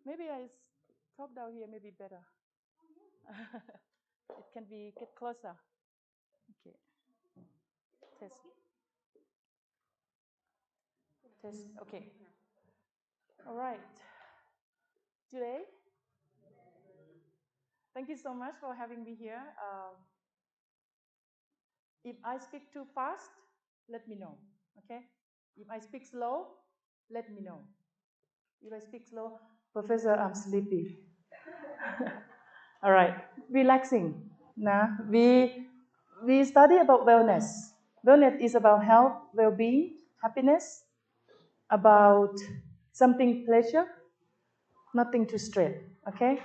Maybe I talk down here, maybe better. It can be get closer. Okay. Test. Test. Okay. All right. Today, thank you so much for having me here. If I speak too fast, let me know. Okay. If I speak slow, let me know. If I speak slow, Professor, I'm sleepy. All right, relaxing. Nah, we study about wellness. Wellness is about health, well-being, happiness, about something pleasure, nothing to stress. Okay,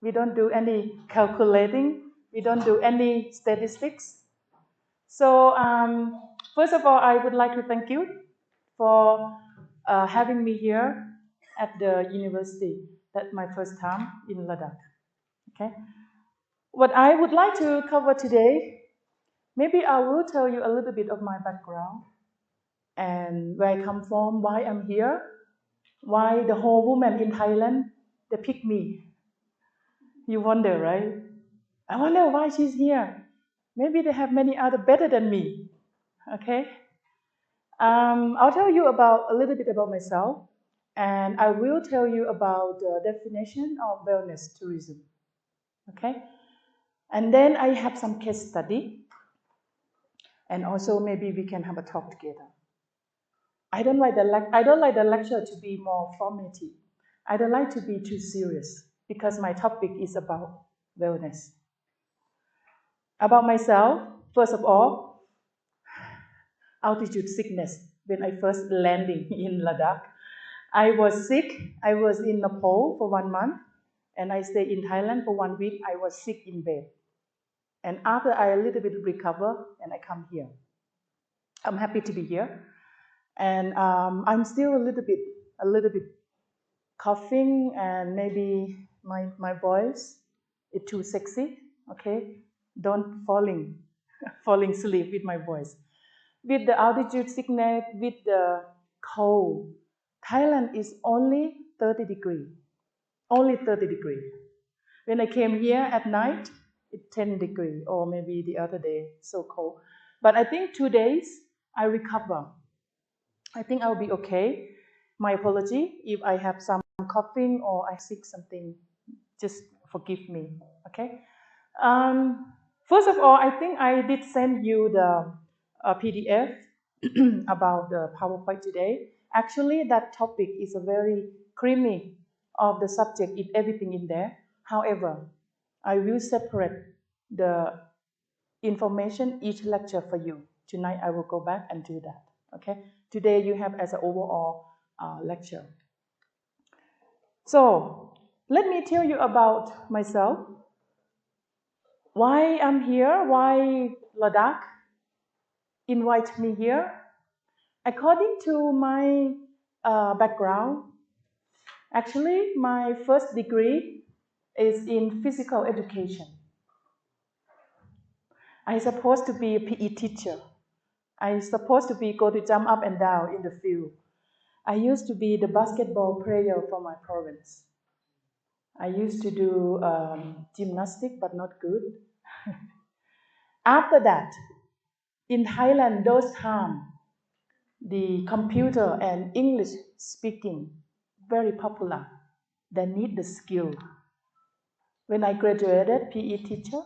we don't do any calculating. We don't do any statistics. So first of all, I would like to thank you for having me here at the university. That's my first time in Ladakh. Okay. What I would like to cover today, maybe I will tell you a little bit of my background and where I come from, why I'm here, why the whole women in Thailand, they pick me. You wonder, right? I wonder why she's here. Maybe they have many other better than me. Okay. I'll tell you about a little bit about myself, and I will tell you about the definition of wellness tourism. Okay. And then I have some case study, and also maybe we can have a talk together. I don't like the lecture to be more formative. I don't like to be too serious because my topic is about wellness. About myself, first of all, altitude sickness. When I first landing in Ladakh, I was sick. I was in Nepal for 1 month, and I stayed in Thailand for 1 week. I was sick in bed, and after I a little bit recover, and I come here. I'm happy to be here, and I'm still a little bit coughing, and maybe my voice is too sexy. Okay, don't falling asleep with my voice. With the altitude sickness, with the cold, Thailand is only 30 degrees. Only 30 degrees. When I came here at night, it's 10 degrees, or maybe the other day, so cold. But I think 2 days, I recover. I think I'll be okay. My apology if I have some coughing or I sick something. Just forgive me, okay? First of all, I think I did send you the PDF about the PowerPoint today. Actually, that topic is a very creamy of the subject, if everything in there. However, I will separate the information each lecture for you. Tonight, I will go back and do that. Okay. Today, you have as an overall lecture. So, let me tell you about myself. Why I'm here? Why Ladakh invite me here? According to my background, actually, my first degree is in physical education. I'm supposed to be a PE teacher. I'm supposed to be go to jump up and down in the field. I used to be the basketball player for my province. I used to do gymnastics, but not good. After that, in Thailand, those times, the computer and English speaking very popular. They need the skill. When I graduated PE teacher,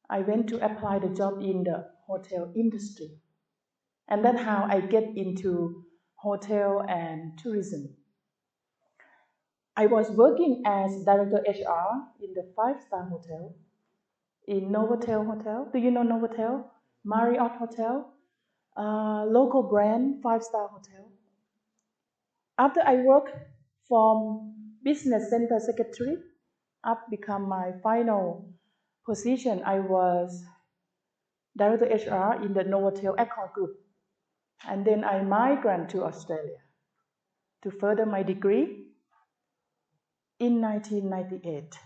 I went to apply the job in the hotel industry. And that's how I get into hotel and tourism. I was working as director HR in the 5-star hotel, in Novotel Hotel. Do you know Novotel? Marriott Hotel, local brand 5-star hotel. After I worked from business center secretary, up become my final position. I was director HR in the Novotel Accor Group. And then I migrated to Australia to further my degree in 1998.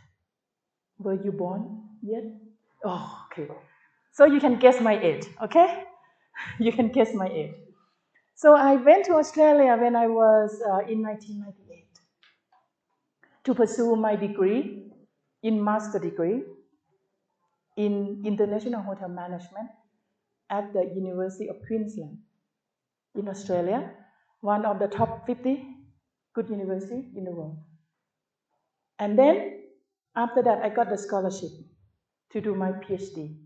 Were you born yet? Oh, okay. So you can guess my age, okay? You can guess my age. So I went to Australia when I was in 1998. to pursue my degree in master degree in International Hotel Management at the University of Queensland in Australia, one of the top 50 good university in the world. And then after that, I got the scholarship to do my PhD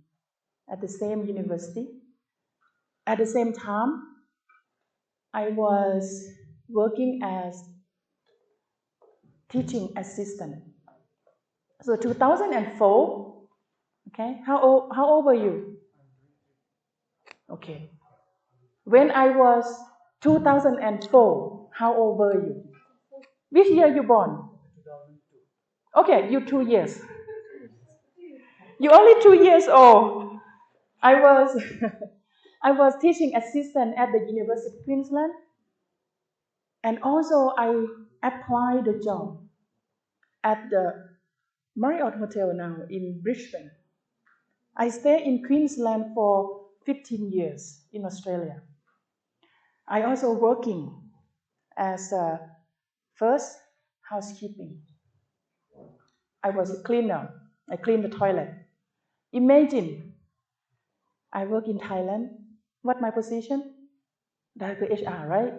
at the same university. At the same time, I was working as teaching assistant. So 2004, okay, how old were you? Okay. When I was 2004, how old were you? Which year you born? Okay, you 2 years. You only 2 years old. I was I was teaching assistant at the University of Queensland, and also I applied the job at the Marriott Hotel now in Brisbane. I stayed in Queensland for 15 years in Australia. I also working as a first housekeeping. I was a cleaner. I cleaned the toilet. Imagine, I work in Thailand. What my position? Director HR, right?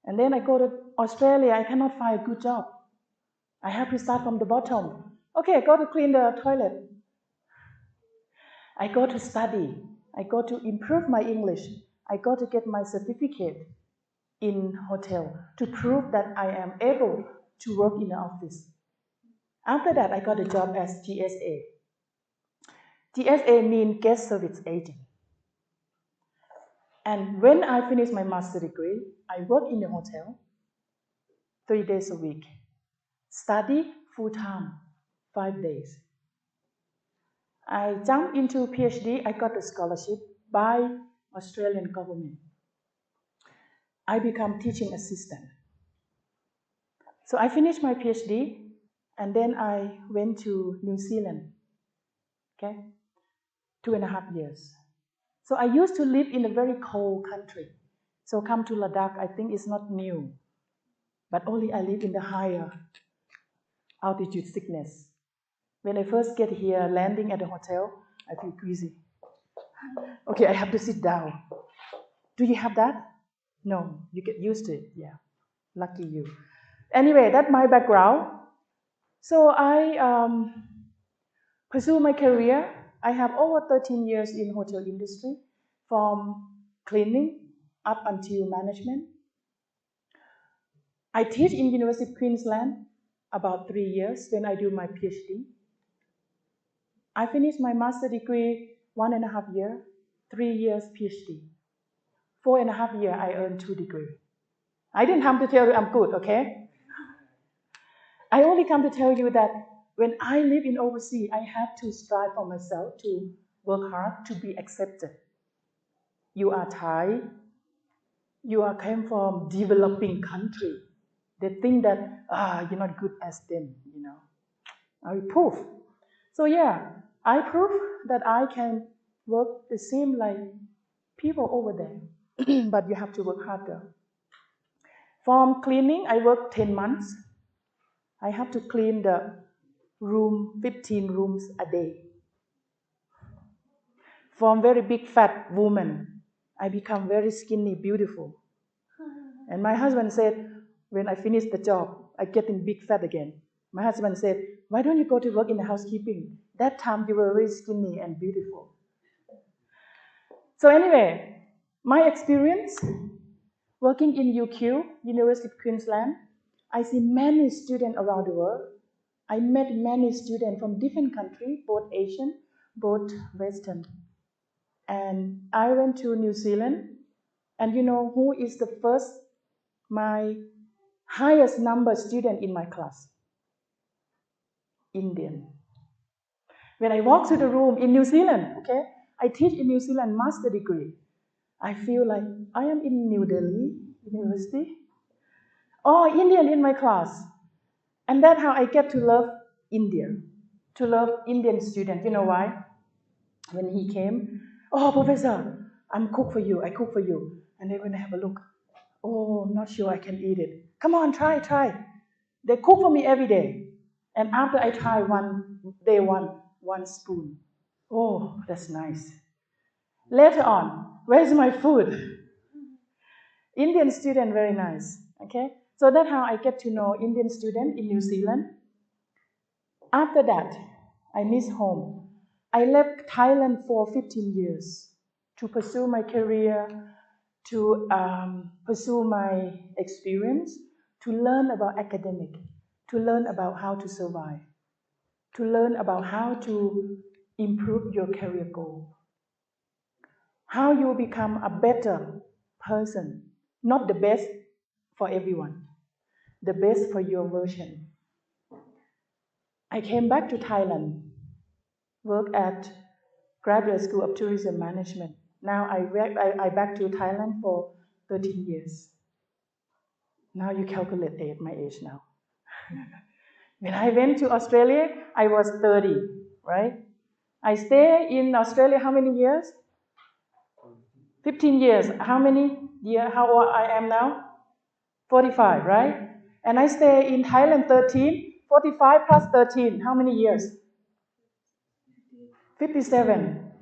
And then I go to Australia. I cannot find a good job. I have to start from the bottom. Okay, I go to clean the toilet. I go to study. I go to improve my English. I go to get my certificate in hotel to prove that I am able to work in the office. After that, I got a job as GSA. GSA means guest service agent. And when I finished my master degree, I work in the hotel 3 days a week. Study full-time, 5 days. I jumped into PhD. I got a scholarship by Australian government. I become teaching assistant. So I finished my PhD, and then I went to New Zealand, okay, 2.5 years. So I used to live in a very cold country. So come to Ladakh, I think it's not new, but only I live in the higher altitude sickness. When I first get here, landing at the hotel, I feel queasy. Okay, I have to sit down. Do you have that? No, you get used to it. Yeah, lucky you. Anyway, that's my background. So I pursue my career. I have over 13 years in hotel industry, from cleaning up until management. I teach in University of Queensland about 3 years when I do my PhD. I finished my master degree 1.5 years, 3 years PhD. 4.5 years I earned 2 degrees. I didn't come to tell you I'm good, okay? I only come to tell you that when I live in overseas, I have to strive for myself to work hard to be accepted. You are Thai, you are came from developing country. They think that you're not good as them, you know. I prove. So yeah, I prove that I can work the same like people over there, but you have to work harder. From cleaning, I work 10 months. I have to clean the room, 15 rooms a day. From very big fat woman, I become very skinny, beautiful. And my husband said, when I finish the job, I get in big fat again. My husband said, why don't you go to work in the housekeeping? That time you were very skinny and beautiful. So anyway, my experience working in UQ, University of Queensland, I see many students around the world. I met many students from different countries, both Asian, both Western. And I went to New Zealand, and you know who is the first, my highest number student in my class? Indian. When I walk to the room in New Zealand, okay, I teach in New Zealand master degree. I feel like I am in New Delhi University. Oh, Indian in my class. And that's how I get to love India, to love Indian students. You know why? When he came, oh, professor, I'm cook for you, I cook for you. And then when I have a look, oh, not sure I can eat it. Come on, try. They cook for me every day. And after I try one spoon. Oh, that's nice. Later on, where's my food? Indian student, very nice. Okay? So that's how I get to know Indian student in New Zealand. After that, I miss home. I left Thailand for 15 years to pursue my career, to pursue my experience, to learn about academic, to learn about how to survive, to learn about how to improve your career goal, how you become a better person, not the best for everyone, the best for your version. I came back to Thailand, worked at Graduate School of Tourism Management. Now I back to Thailand for 13 years. Now you calculate my age now. When I went to Australia, I was 30, right? I stay in Australia how many years? 15 years. How many years? How old I am now? 45, right? And I stay in Thailand 13. 45 plus 13. How many years? 57.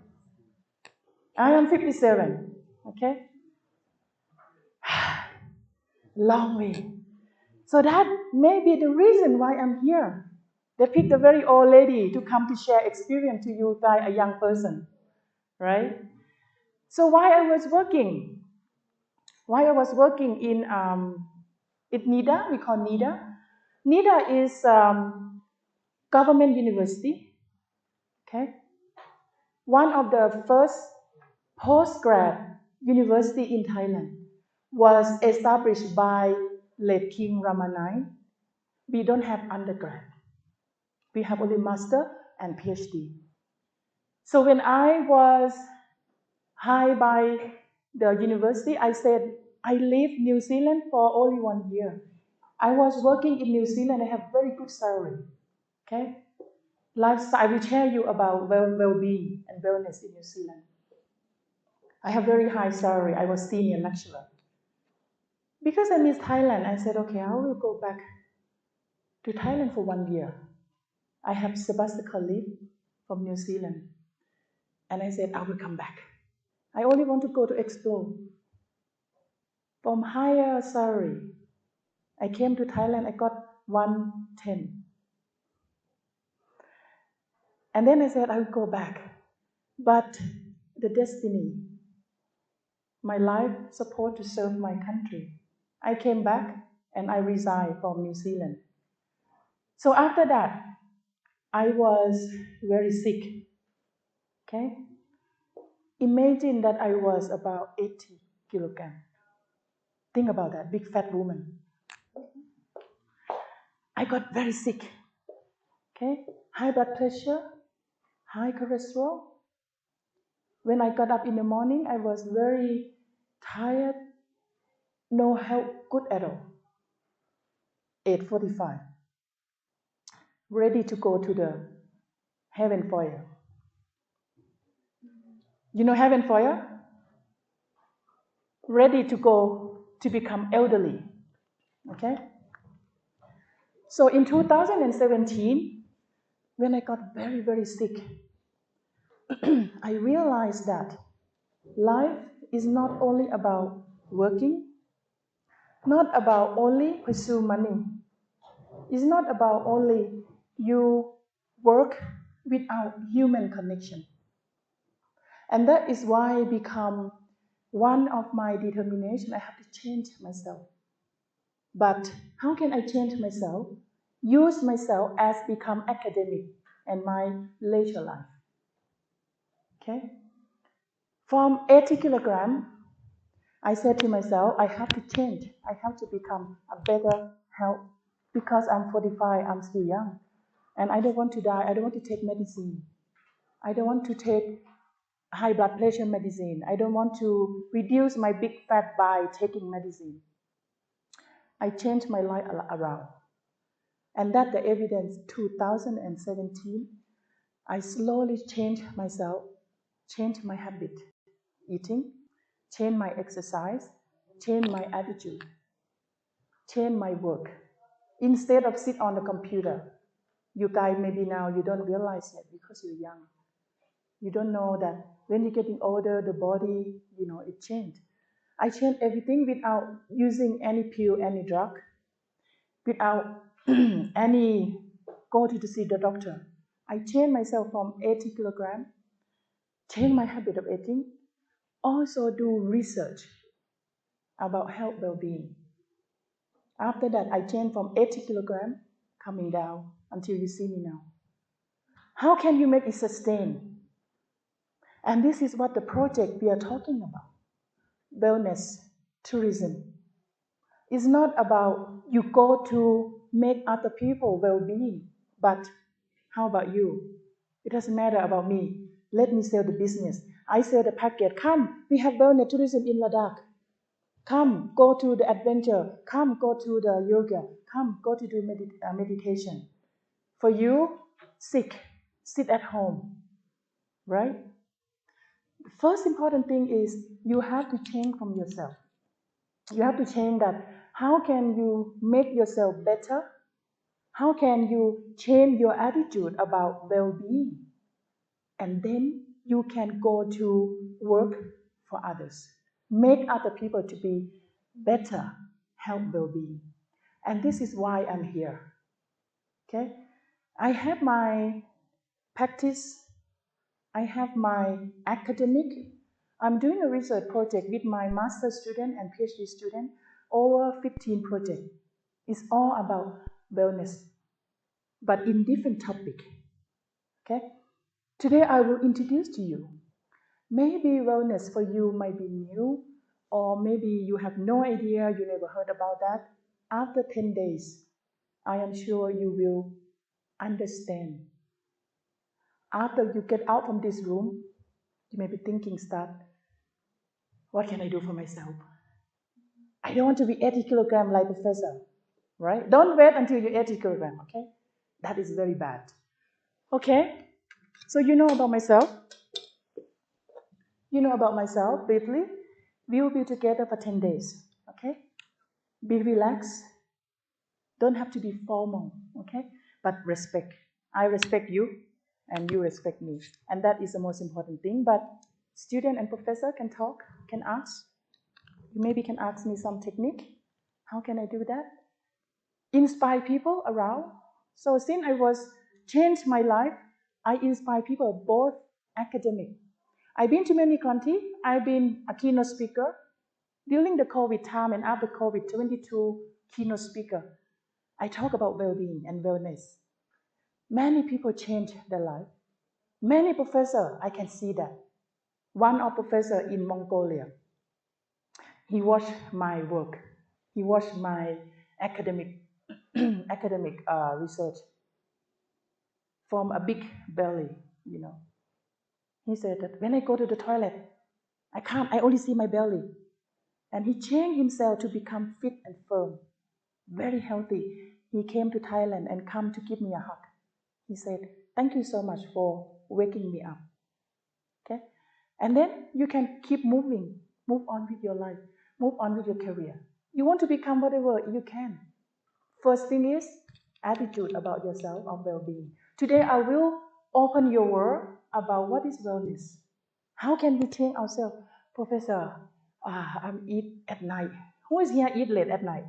I am 57. Okay? Long way. So that may be the reason why I'm here. They picked a very old lady to come to share experience to you by a young person, right? So while I was working in NIDA, we call NIDA. NIDA is government university, okay? One of the first postgrad university in Thailand was established by late King Ramanai. We don't have undergrad. We have only master and PhD. So when I was hired by the university, I said, I leave New Zealand for only 1 year. I was working in New Zealand, I have very good salary. Okay? Lifestyle, I will tell you about well-being and wellness in New Zealand. I have very high salary. I was senior lecturer. Because I miss Thailand, I said, okay, I will go back to Thailand for 1 year. I have sabbatical leave from New Zealand. And I said, I will come back. I only want to go to explore. From higher salary, I came to Thailand, I got 110. And then I said, I will go back. But the destiny, my life supposed to serve my country. I came back and I resigned from New Zealand. So after that, I was very sick. Okay? Imagine that I was about 80 kilograms. Think about that, big fat woman. I got very sick. Okay? High blood pressure, high cholesterol. When I got up in the morning, I was very tired, no health good at all. 8:45, ready to go to the heaven fire. You know heaven fire? Ready to go to become elderly. Okay? So in 2017, when I got very, very sick, I realized that life is not only about working, not about only pursue money. It's not about only you work without human connection. And that is why I become one of my determination. I have to change myself. But how can I change myself? Use myself as become academic and my leisure life. Okay? From 80 kilograms, I said to myself, I have to change. I have to become a better health. Because I'm 45, I'm still young. And I don't want to die. I don't want to take medicine. I don't want to take high blood pressure medicine. I don't want to reduce my big fat by taking medicine. I changed my life around. And that the evidence, 2017, I slowly changed myself, changed my habit, eating, changed my exercise, changed my attitude, changed my work. instead of sit on the computer. You guys maybe now you don't realize it because you're young. You don't know that when you're getting older, the body, it changed. I changed everything without using any pill, any drug, without any go to see the doctor. I changed myself from 80 kilograms, change my habit of eating, also do research about health well-being. After that, I changed from 80 kilograms coming down until you see me now. How can you make it sustain? And this is what the project we are talking about. Wellness, tourism. It's not about you go to make other people well-being, but how about you? It doesn't matter about me. Let me sell the business. I sell the package. Come, we have wellness tourism in Ladakh. Come, go to the adventure. Come, go to the yoga. Come, go to do meditation. For you, sick, sit at home, right? The first important thing is you have to change from yourself. You have to change that. How can you make yourself better? How can you change your attitude about well-being? And then you can go to work for others. Make other people to be better, health, well-being. And this is why I'm here. Okay? I have my practice. I have my academic. I'm doing a research project with my master student and PhD student, over 15 projects. It's all about wellness, but in different topic. Okay? Today I will introduce to you. Maybe wellness for you might be new, or maybe you have no idea, you never heard about that. After 10 days, I am sure you will understand. After you get out from this room, you may be thinking, what can I do for myself? I don't want to be 80 kilograms like professor, right? Don't wait until you're 80 kilograms, okay? That is very bad. Okay, so you know about myself. You know about myself briefly. We will be together for 10 days, okay? Be relaxed. Don't have to be formal, okay? But respect. I respect you, and you respect me. And that is the most important thing. But student and professor can talk, can ask. You maybe can ask me some technique. How can I do that? Inspire people around. So since I was changed my life, I inspire people, both academic. I've been to many countries. I've been a keynote speaker. During the COVID time and after COVID, 22 keynote speaker. I talk about well-being and wellness. Many people change their life. Many professors, I can see that. One of professor in Mongolia, he watched my work. He watched my academic research from a big belly, He said that when I go to the toilet, I only see my belly. And he changed himself to become fit and firm, very healthy. He came to Thailand and come to give me a hug. He said, thank you so much for waking me up. Okay? And then you can keep moving, move on with your life, move on with your career. You want to become whatever you can. First thing is attitude about yourself of well-being. Today I will open your world about what is wellness. How can we change ourselves? Professor, I'm eat at night. Who is here eat late at night?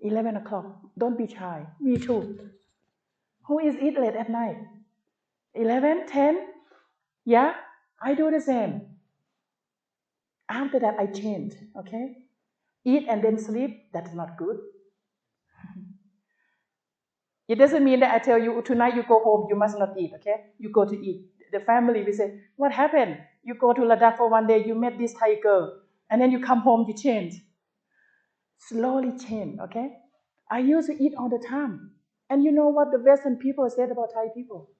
11 o'clock. Don't be shy. Me too. Who is eat late at night? 11, 10? Yeah, I do the same. After that, I change, okay? Eat and then sleep, that's not good. It doesn't mean that I tell you, tonight you go home, you must not eat, okay? You go to eat. The family will say, what happened? You go to Ladakh for one day, you met this Thai girl, and then you come home, you change. Slowly change, okay? I used to eat all the time. And you know what the Western people said about Thai people?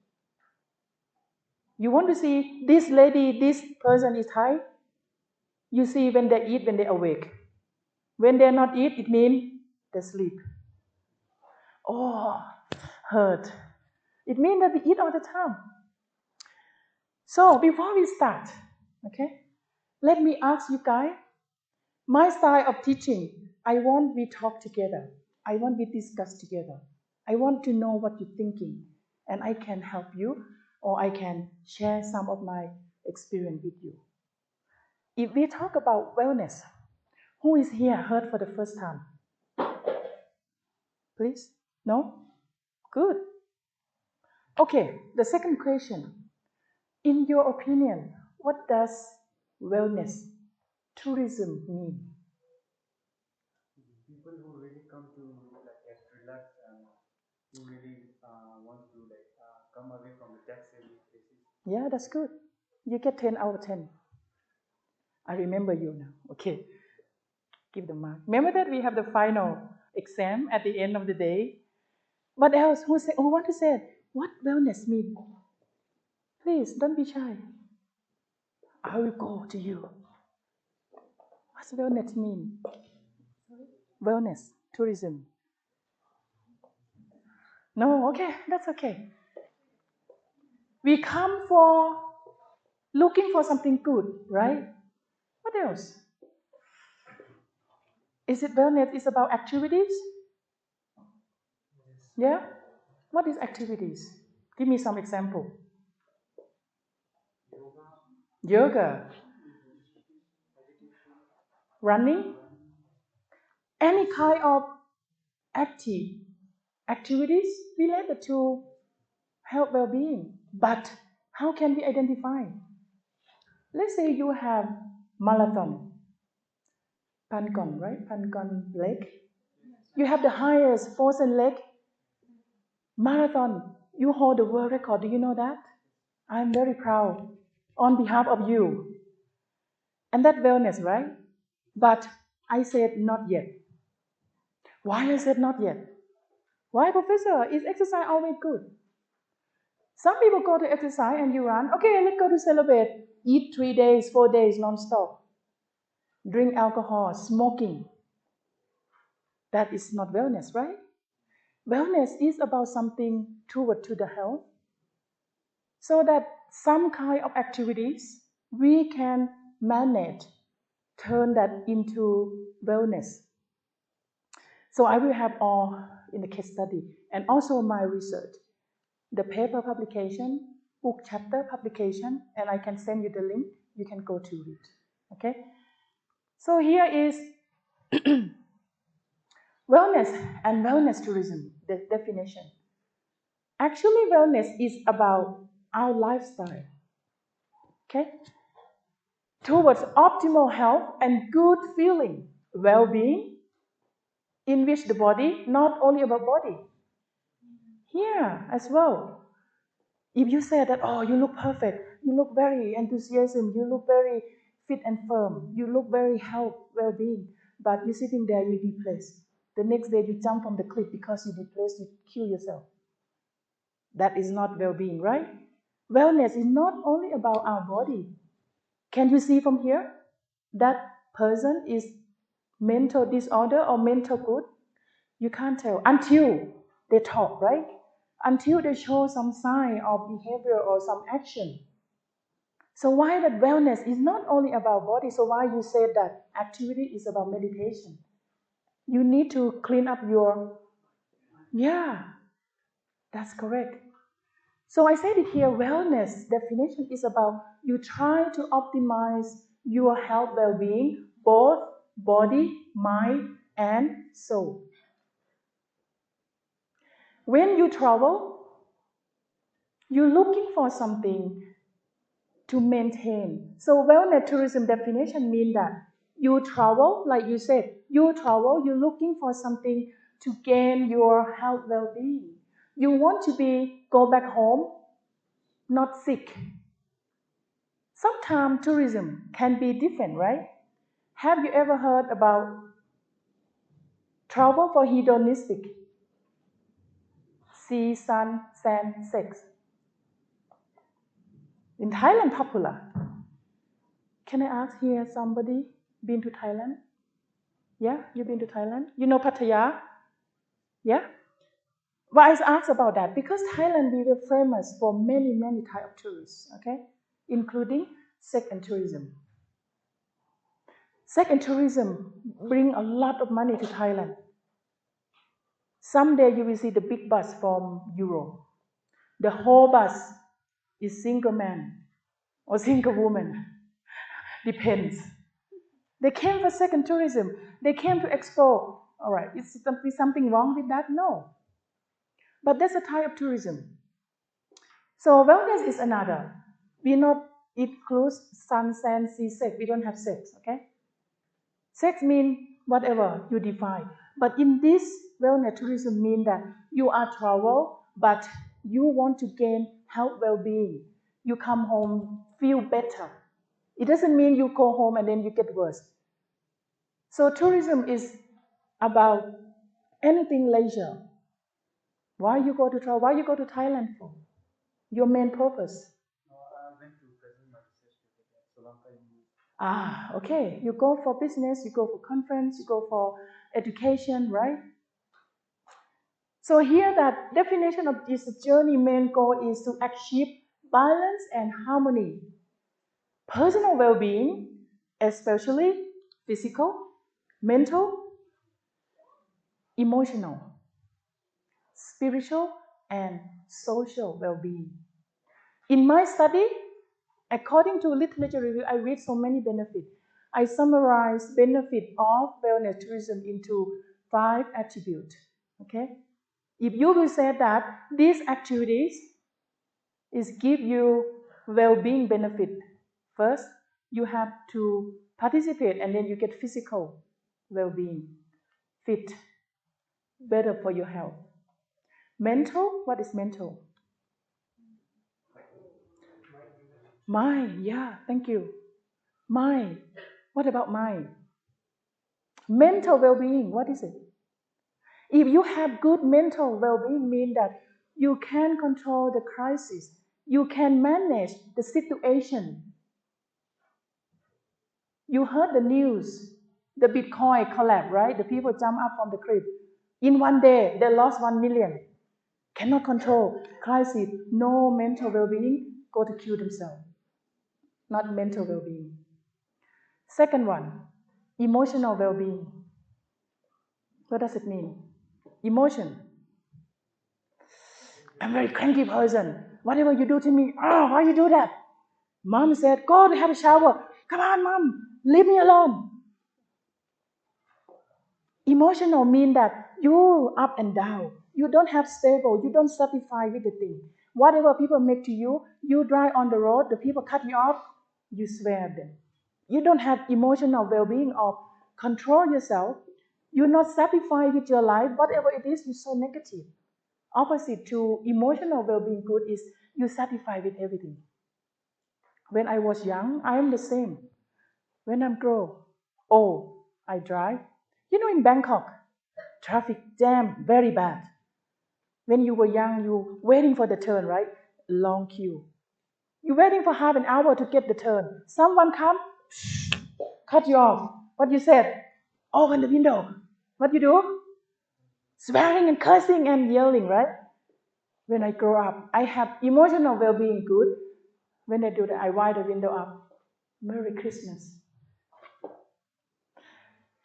You want to see this lady, this person is Thai? You see when they eat, when they awake. When they not eat, it means they sleep. Oh, hurt. It means that we eat all the time. So before we start, okay, let me ask you guys, my style of teaching, I want we talk together. I want we discuss together. I want to know what you're thinking, and I can help you, or I can share some of my experience with you. If we talk about wellness, who is here heard for the first time? Please? No? Good. Okay, the second question. In your opinion, what does wellness tourism mean? People who really come to like get relaxed and who really want to like come away from the tax-heavy places. Yeah, that's good. You get 10 out of 10. I remember you now. Okay, give the mark. Remember that we have the final exam at the end of the day. What else? Who want to say it? What wellness mean? Please don't be shy. I will go to you. What's wellness mean? Wellness, tourism. No, okay, that's okay. We come for looking for something good, right? What else? Is it wellness? Is about activities? Yeah? What is activities? Give me some example. Yoga. Running. Any kind of activities related to health well-being. But how can we identify? Let's say you have marathon, Pancon, right? Pancon leg. You have the highest frozen leg marathon. You hold the world record. Do you know that? I'm very proud on behalf of you. And that wellness, right? But I said not yet. Why I said not yet? Why, Professor? Is exercise always good? Some people go to exercise and you run. Okay, let's go to celebrate. Eat 3 days, 4 days non-stop. Drink alcohol, smoking. That is not wellness, right? Wellness is about something toward to the health. So that some kind of activities we can manage, turn that into wellness. So I will have all in the case study and also my research, the paper publication, book chapter publication, and I can send you the link. You can go to it. Okay? So here is wellness and wellness tourism, the definition. Actually, wellness is about our lifestyle. Okay? Towards optimal health and good feeling, well-being, in which the body, not only about body, here as well. If you say that, oh, you look perfect, you look very enthusiastic, you look very fit and firm, you look very health, well-being, but you're sitting there, you're depressed. The next day you jump from the cliff because you're depressed, you kill yourself. That is not well-being, right? Wellness is not only about our body. Can you see from here? That person is mental disorder or mental good? You can't tell until they talk, right? Until they show some sign of behavior or some action. So why that wellness is not only about body, so why you said that activity is about meditation? You need to clean up your, yeah, that's correct. So I said it here, wellness definition is about you try to optimize your health well-being, both body, mind, and soul. When you travel, you're looking for something to maintain. So wellness tourism definition means that you travel, like you said, you travel, you're looking for something to gain your health well-being. You want to go back home, not sick. Sometimes tourism can be different, right? Have you ever heard about travel for hedonistic? See sun, sand, sex. In Thailand, popular. Can I ask here somebody been to Thailand? Yeah, you've been to Thailand? You know Pattaya? Yeah? Why I asked about that? Because Thailand, we were famous for many, many type of tourists, okay? Including sex and tourism. Sex and tourism bring a lot of money to Thailand. Someday you will see the big bus from Europe. The whole bus is single man or single woman. Depends. They came for second tourism. They came to explore. All right, is something wrong with that? No. But that's a type of tourism. So wellness is another. We not include sun, sand, sea, sex. We don't have sex, okay? Sex means whatever you define. But in this wellness tourism means that you are travel, but you want to gain health well-being. You come home, feel better. It doesn't mean you go home and then you get worse. So tourism is about anything leisure. Why you go to travel? Why you go to Thailand for? Your main purpose. No, I went to present my research paper at Sri Lanka University. Okay. You go for business, you go for conference, you go for education, right? So here that definition of this journey main goal is to achieve balance and harmony. Personal well-being, especially physical, mental, emotional, spiritual, and social well-being. In my study, according to literature review, I read so many benefits. I summarize benefit of wellness tourism into 5 attributes. Okay? If you will say that these activities is give you well-being benefit, first you have to participate and then you get physical well-being, fit, better for your health. Mental, what is mental? Mind, yeah, thank you. Mind, what about mind? Mental well-being, what is it? If you have good mental well-being, means that you can control the crisis, you can manage the situation. You heard the news, the Bitcoin collapse, right? The people jump up from the cliff. In one day, they lost 1 million. Cannot control crisis, no mental well-being, go to kill themselves. Not mental well-being. Second one, emotional well-being. What does it mean? Emotion. I'm a very cranky person. Whatever you do to me, why you do that? Mom said, go to have a shower. Come on, mom, leave me alone. Emotional mean that you up and down. You don't have stable. You don't satisfy with the thing. Whatever people make to you, you drive on the road, the people cut you off, you swear at them. You don't have emotional well-being or control yourself. You're not satisfied with your life. Whatever it is, you're so negative. Opposite to emotional well-being good is you satisfied with everything. When I was young, I am the same. When I'm grown old, I drive. You know, in Bangkok, traffic jam very bad. When you were young, you waiting for the turn, right? Long queue. You're waiting for half an hour to get the turn. Someone come, cut you off. What you said? Open the window. What you do? Swearing and cursing and yelling, right? When I grow up, I have emotional well-being good. When I do that, I wind the window up. Merry Christmas.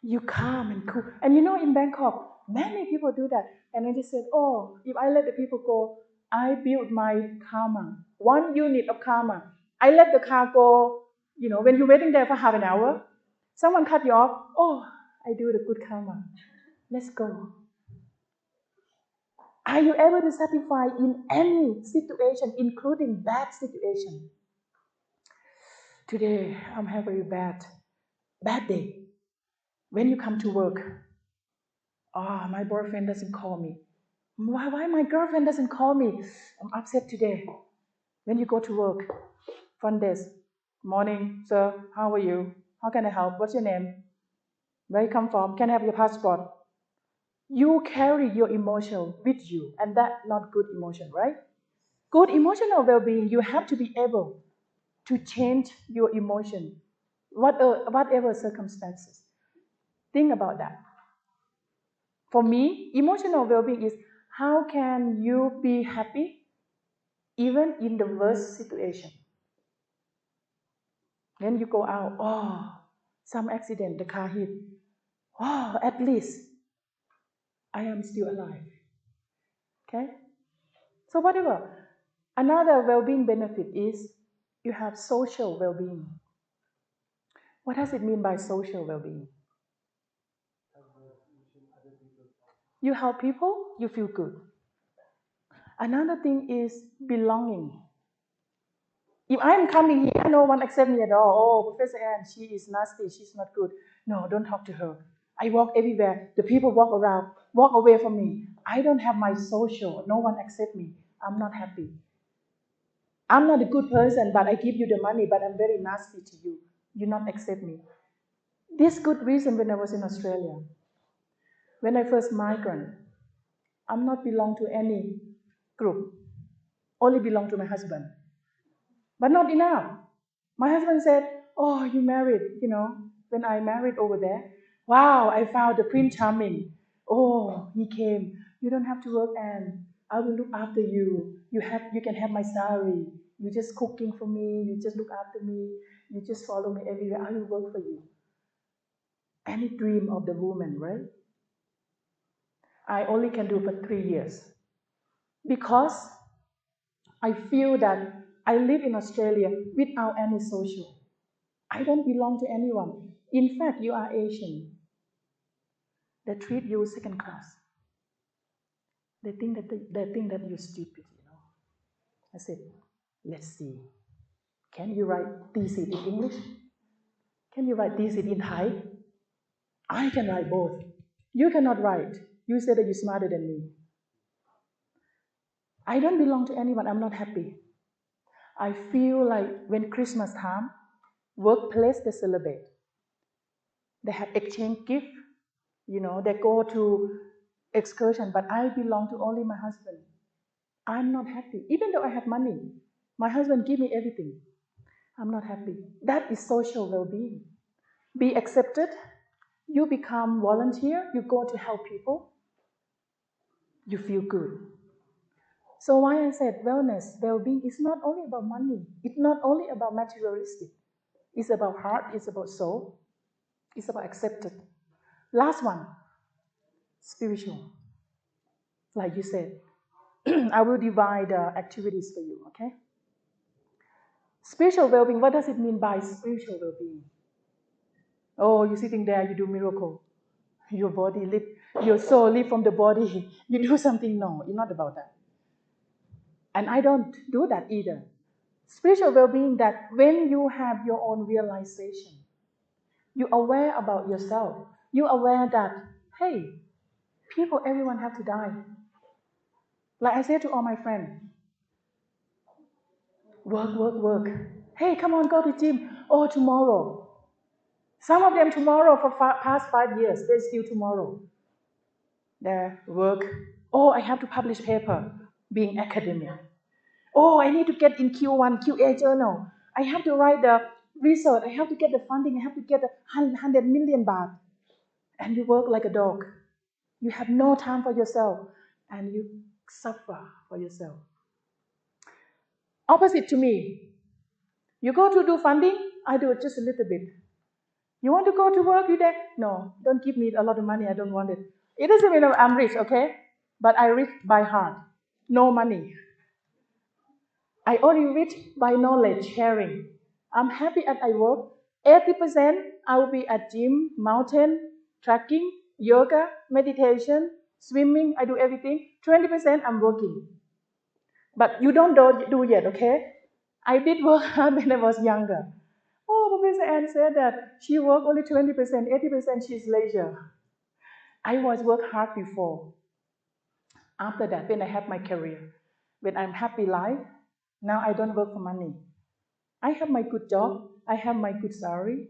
You calm and cool. And you know, in Bangkok, many people do that. And I just said, oh, if I let the people go, I build my karma. 1 unit of karma. I let the car go, you know, when you're waiting there for half an hour, someone cut you off. Oh, I do the good karma. Let's go. Are you able to satisfy in any situation, including bad situation? Today, I'm having a bad day. When you come to work, my boyfriend doesn't call me. Why my girlfriend doesn't call me? I'm upset today. When you go to work, front desk, morning, sir, how are you? How can I help? What's your name? Where you come from? Can I have your passport? You carry your emotion with you, and that's not good emotion, right? Good emotional well-being, you have to be able to change your emotion, whatever circumstances. Think about that. For me, emotional well-being is how can you be happy even in the worst situation? When you go out, some accident, the car hit. At least I am still alive. Okay? So whatever. Another well-being benefit is you have social well-being. What does it mean by social well-being? You help people, you feel good. Another thing is belonging. If I'm coming here, no one accepts me at all. Oh, Professor Ann, she is nasty, she's not good. No, don't talk to her. I walk everywhere. The people walk around, walk away from me. I don't have my social. No one accepts me. I'm not happy. I'm not a good person, but I give you the money, but I'm very nasty to you. You not accept me. This good reason when I was in Australia. When I first migrant, I'm not belong to any group. Only belong to my husband. But not enough. My husband said, oh, you married, when I married over there. Wow, I found the Prince Charming. Oh, he came. You don't have to work, and I will look after you. You can have my salary. You just cooking for me. You just look after me. You just follow me everywhere. I will work for you. Any dream of the woman, right? I only can do for 3 years because I feel that I live in Australia without any social. I don't belong to anyone. In fact, you are Asian. They treat you second class. They think that you're stupid, I said, let's see. Can you write thesis in English? Can you write thesis in Thai? I can write both. You cannot write. You say that you're smarter than me. I don't belong to anyone. I'm not happy. I feel like when Christmas time, workplace they celebrate. They have exchange gift. They go to excursion, but I belong to only my husband. I'm not happy. Even though I have money, my husband give me everything. I'm not happy. That is social well-being. Be accepted. You become volunteer. You go to help people. You feel good. So why I said wellness, well-being is not only about money. It's not only about materialistic. It's about heart. It's about soul. It's about accepted. Last one, spiritual. Like you said, I will divide the activities for you, okay? Spiritual well-being, what does it mean by spiritual well-being? Oh, you're sitting there, you do miracle. Your body live, your soul live from the body. You do something, no, it's not about that. And I don't do that either. Spiritual well-being that when you have your own realization, you're aware about yourself. You're aware that, hey, everyone have to die. Like I said to all my friends, work, work, work. Hey, come on, go to gym. Oh, tomorrow. Some of them tomorrow for past 5 years, they still tomorrow. Their work. Oh, I have to publish paper, being academia. Oh, I need to get in Q1, QA journal. I have to write the research. I have to get the funding. I have to get the 100 million baht. And you work like a dog. You have no time for yourself. And you suffer for yourself. Opposite to me. You go to do funding, I do it just a little bit. You want to go to work, you there? No, don't give me a lot of money, I don't want it. It doesn't mean I'm rich, okay? But I rich by heart. No money. I only rich by knowledge, sharing. I'm happy at I work. 80% I will be at gym, mountain, trekking, yoga, meditation, swimming, I do everything. 20% I'm working. But you don't do yet, okay? I did work hard when I was younger. Oh, Professor Ann said that she worked only 20%, 80% she's leisure. I was work hard before. After that, when I have my career, when I'm happy life, now I don't work for money. I have my good job, I have my good salary.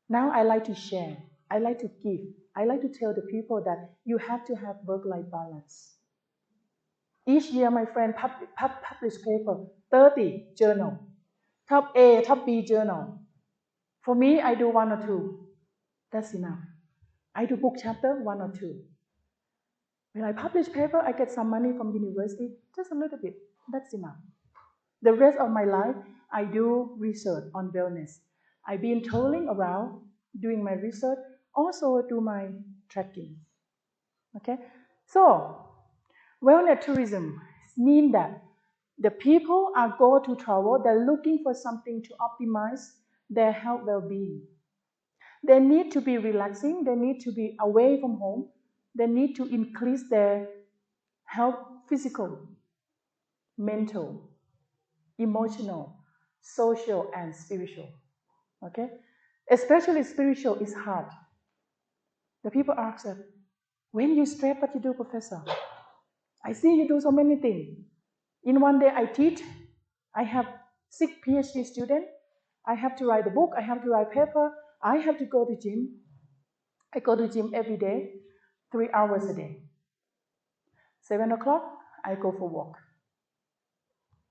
Now I like to share, I like to give, I like to tell the people that you have to have work-life balance. Each year, my friend publish paper, 30 journal, top A, top B journal. For me, I do 1 or 2. That's enough. I do book chapter 1 or 2. When I publish paper, I get some money from university, just a little bit. That's enough. The rest of my life, I do research on wellness. I've been traveling around, doing my research, also do my tracking. Okay? So, Wellness tourism means that the people are go to travel, they're looking for something to optimize their health well-being. They need to be relaxing, they need to be away from home, they need to increase their health, physical, mental, emotional, social, and spiritual. Okay? Especially spiritual is hard. The people ask us, when you stress, what you do, Professor? I see you do so many things. In one day I teach, I have 6 PhD students, I have to write a book, I have to write paper, I have to go to gym. I go to gym every day, 3 hours a day. 7 o'clock, I go for walk.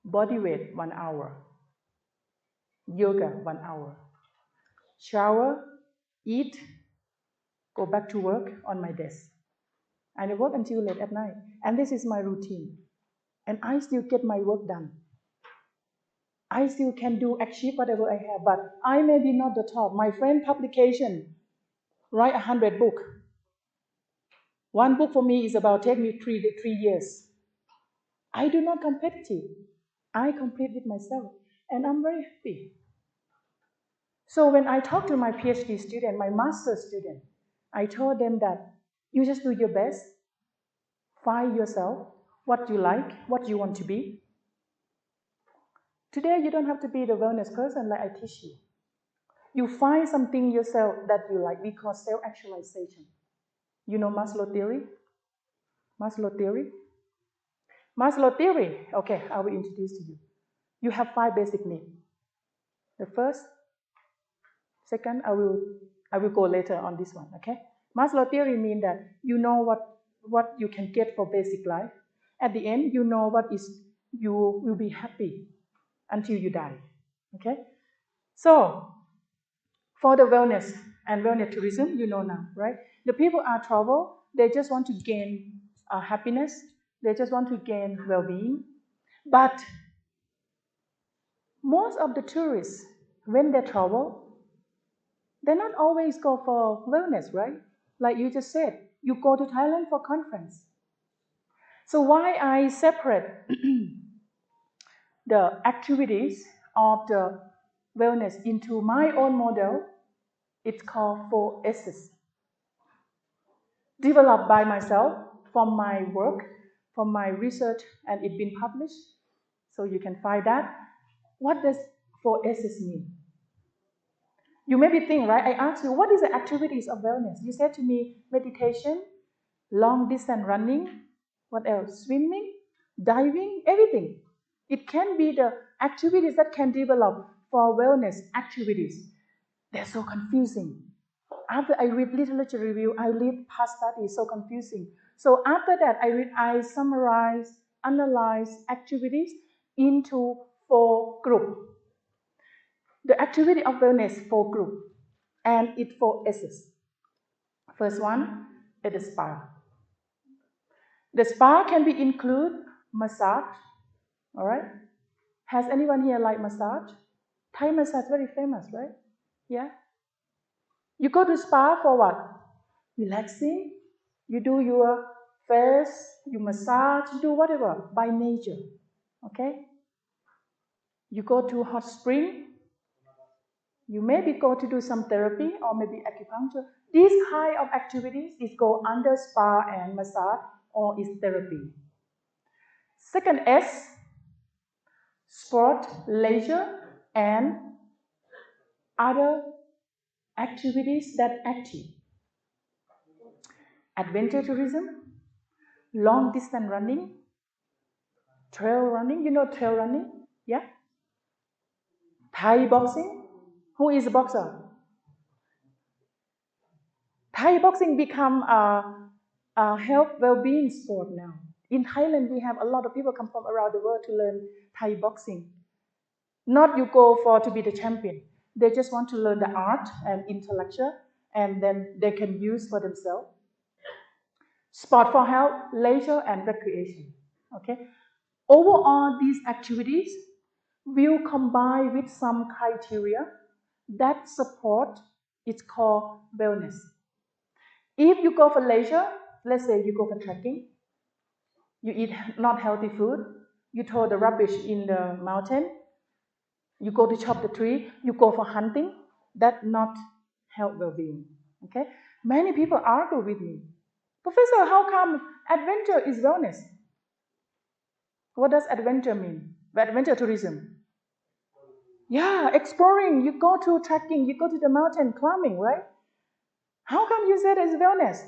Body weight, 1 hour. Yoga, 1 hour. Shower, eat, go back to work on my desk. And I work until late at night. And this is my routine. And I still get my work done. I still can do, achieve whatever I have, but I may be not the top. My friend publication, write 100 book. One book for me is about take me three years. I do not competitive. I compete with myself, and I'm very happy. So when I talk to my PhD student, my master student, I told them that you just do your best, find yourself, what you like, what you want to be. Today, you don't have to be the wellness person like I teach you. You find something yourself that you like. We call self-actualization. You know Maslow theory? Maslow theory? Maslow theory. Okay, I will introduce to you. You have 5 basic needs. The first, second, I will go later on this one. Okay? Maslow theory means that you know what you can get for basic life. At the end, you know what is you will be happy until you die. Okay? So for the wellness and wellness tourism, you know now, right? The people are travel, they just want to gain happiness, they just want to gain well-being. But most of the tourists, when they travel, they not always go for wellness, right? Like you just said, you go to Thailand for conference. So why I separate the activities of the wellness into my own model, it's called 4S's. Developed by myself from my work, from my research, and it's been published. So you can find that. What does 4S's mean? You may be thinking, right? I asked you, what is the activities of wellness? You said to me, meditation, long distance running, what else? Swimming, diving, everything. It can be the activities that can develop for wellness activities. They're so confusing. After I read literature review, I read past studies, so confusing. So after that, I summarize, analyze activities into 4 groups. The activity of wellness 4 groups, and it 4S's. First one is the spa. The spa can be include massage, all right? Has anyone here like massage? Thai massage very famous, right? Yeah. You go to spa for what? Relaxing. You do your face, you massage, you do whatever by nature. Okay? You go to hot spring. You maybe go to do some therapy or maybe acupuncture. These kind of activities is go under spa and massage or is therapy. Second S, sport, leisure, and other activities that active. Adventure tourism, long distance running, trail running. You know trail running? Yeah? Thai boxing. Who is a boxer? Thai boxing become a health well-being sport now. In Thailand, we have a lot of people come from around the world to learn Thai boxing. Not you go for to be the champion. They just want to learn the art and intellectual, and then they can use for themselves. Sport for health, leisure, and recreation. Okay. Overall, these activities will combine with some criteria that support. It's called wellness. If you go for leisure, let's say you go for trekking, You eat not healthy food. You throw the rubbish in the mountain. You go to chop the tree. You go for hunting. That's not health well-being. Okay? Many people argue with me. Professor, how come adventure is wellness? What does adventure mean? Adventure tourism. Yeah, exploring. You go to trekking. You go to the mountain climbing, right? How come you said it's wellness?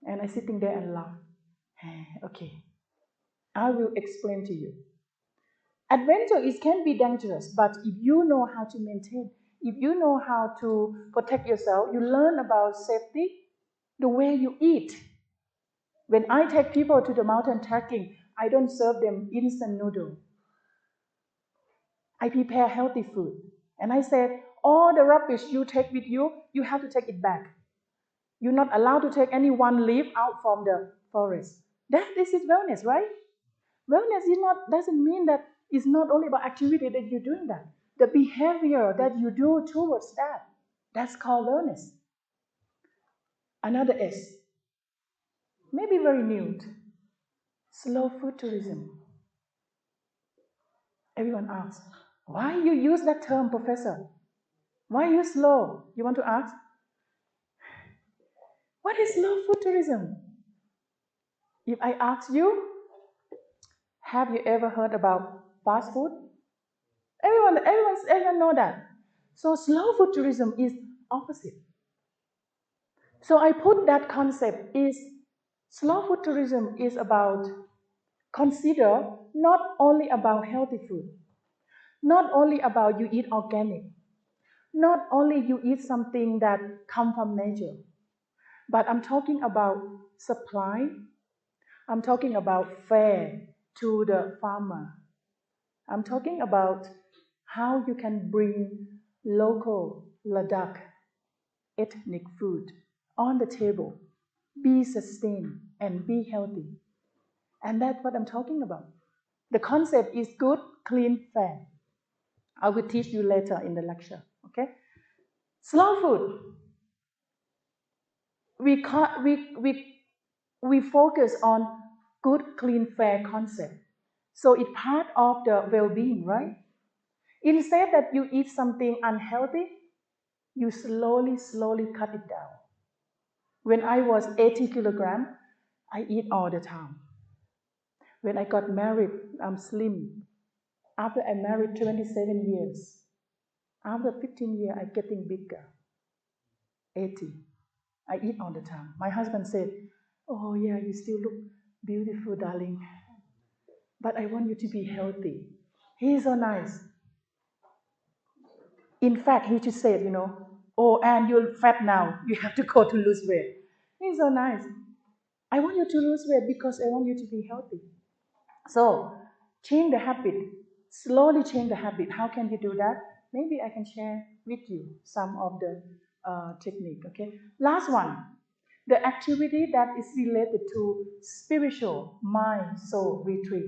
And I sitting there and laugh. Okay, I will explain to you. Adventure can be dangerous, but if you know how to maintain, if you know how to protect yourself, you learn about safety, the way you eat. When I take people to the mountain trekking, I don't serve them instant noodle. I prepare healthy food. And I said, all the rubbish you take with you, you have to take it back. You're not allowed to take any one leaf out from the forest. This is wellness, right? Wellness doesn't mean that it's not only about activity that you're doing that. The behavior that you do towards that, that's called wellness. Another S, maybe very new, slow food tourism. Everyone asks, why you use that term, Professor? Why you slow? You want to ask? What is slow food tourism? If I ask you, have you ever heard about fast food? Everyone know that. So slow food tourism is opposite. So I put that concept is slow food tourism is about consider not only about healthy food, not only about you eat organic, not only you eat something that come from nature, but I'm talking about supply. I'm talking about fair to the farmer. I'm talking about how you can bring local Ladakh ethnic food on the table, be sustained and be healthy. And that's what I'm talking about. The concept is good, clean, fair. I will teach you later in the lecture. Okay? Slow food. We focus on good, clean, fair concept. So it's part of the well-being, right? Instead that you eat something unhealthy, you slowly cut it down. When I was 80 kilograms, I eat all the time. When I got married, I'm slim. After I married 27 years, after 15 years, I'm getting bigger. 80. I eat all the time. My husband said, oh yeah, you still look beautiful, darling. But I want you to be healthy. He's so nice. In fact, he just said, oh, and you're fat now. You have to go to lose weight. He's so nice. I want you to lose weight because I want you to be healthy. So, change the habit. Slowly change the habit. How can you do that? Maybe I can share with you some of the technique. Okay. Last one, the activity that is related to spiritual mind soul retreat.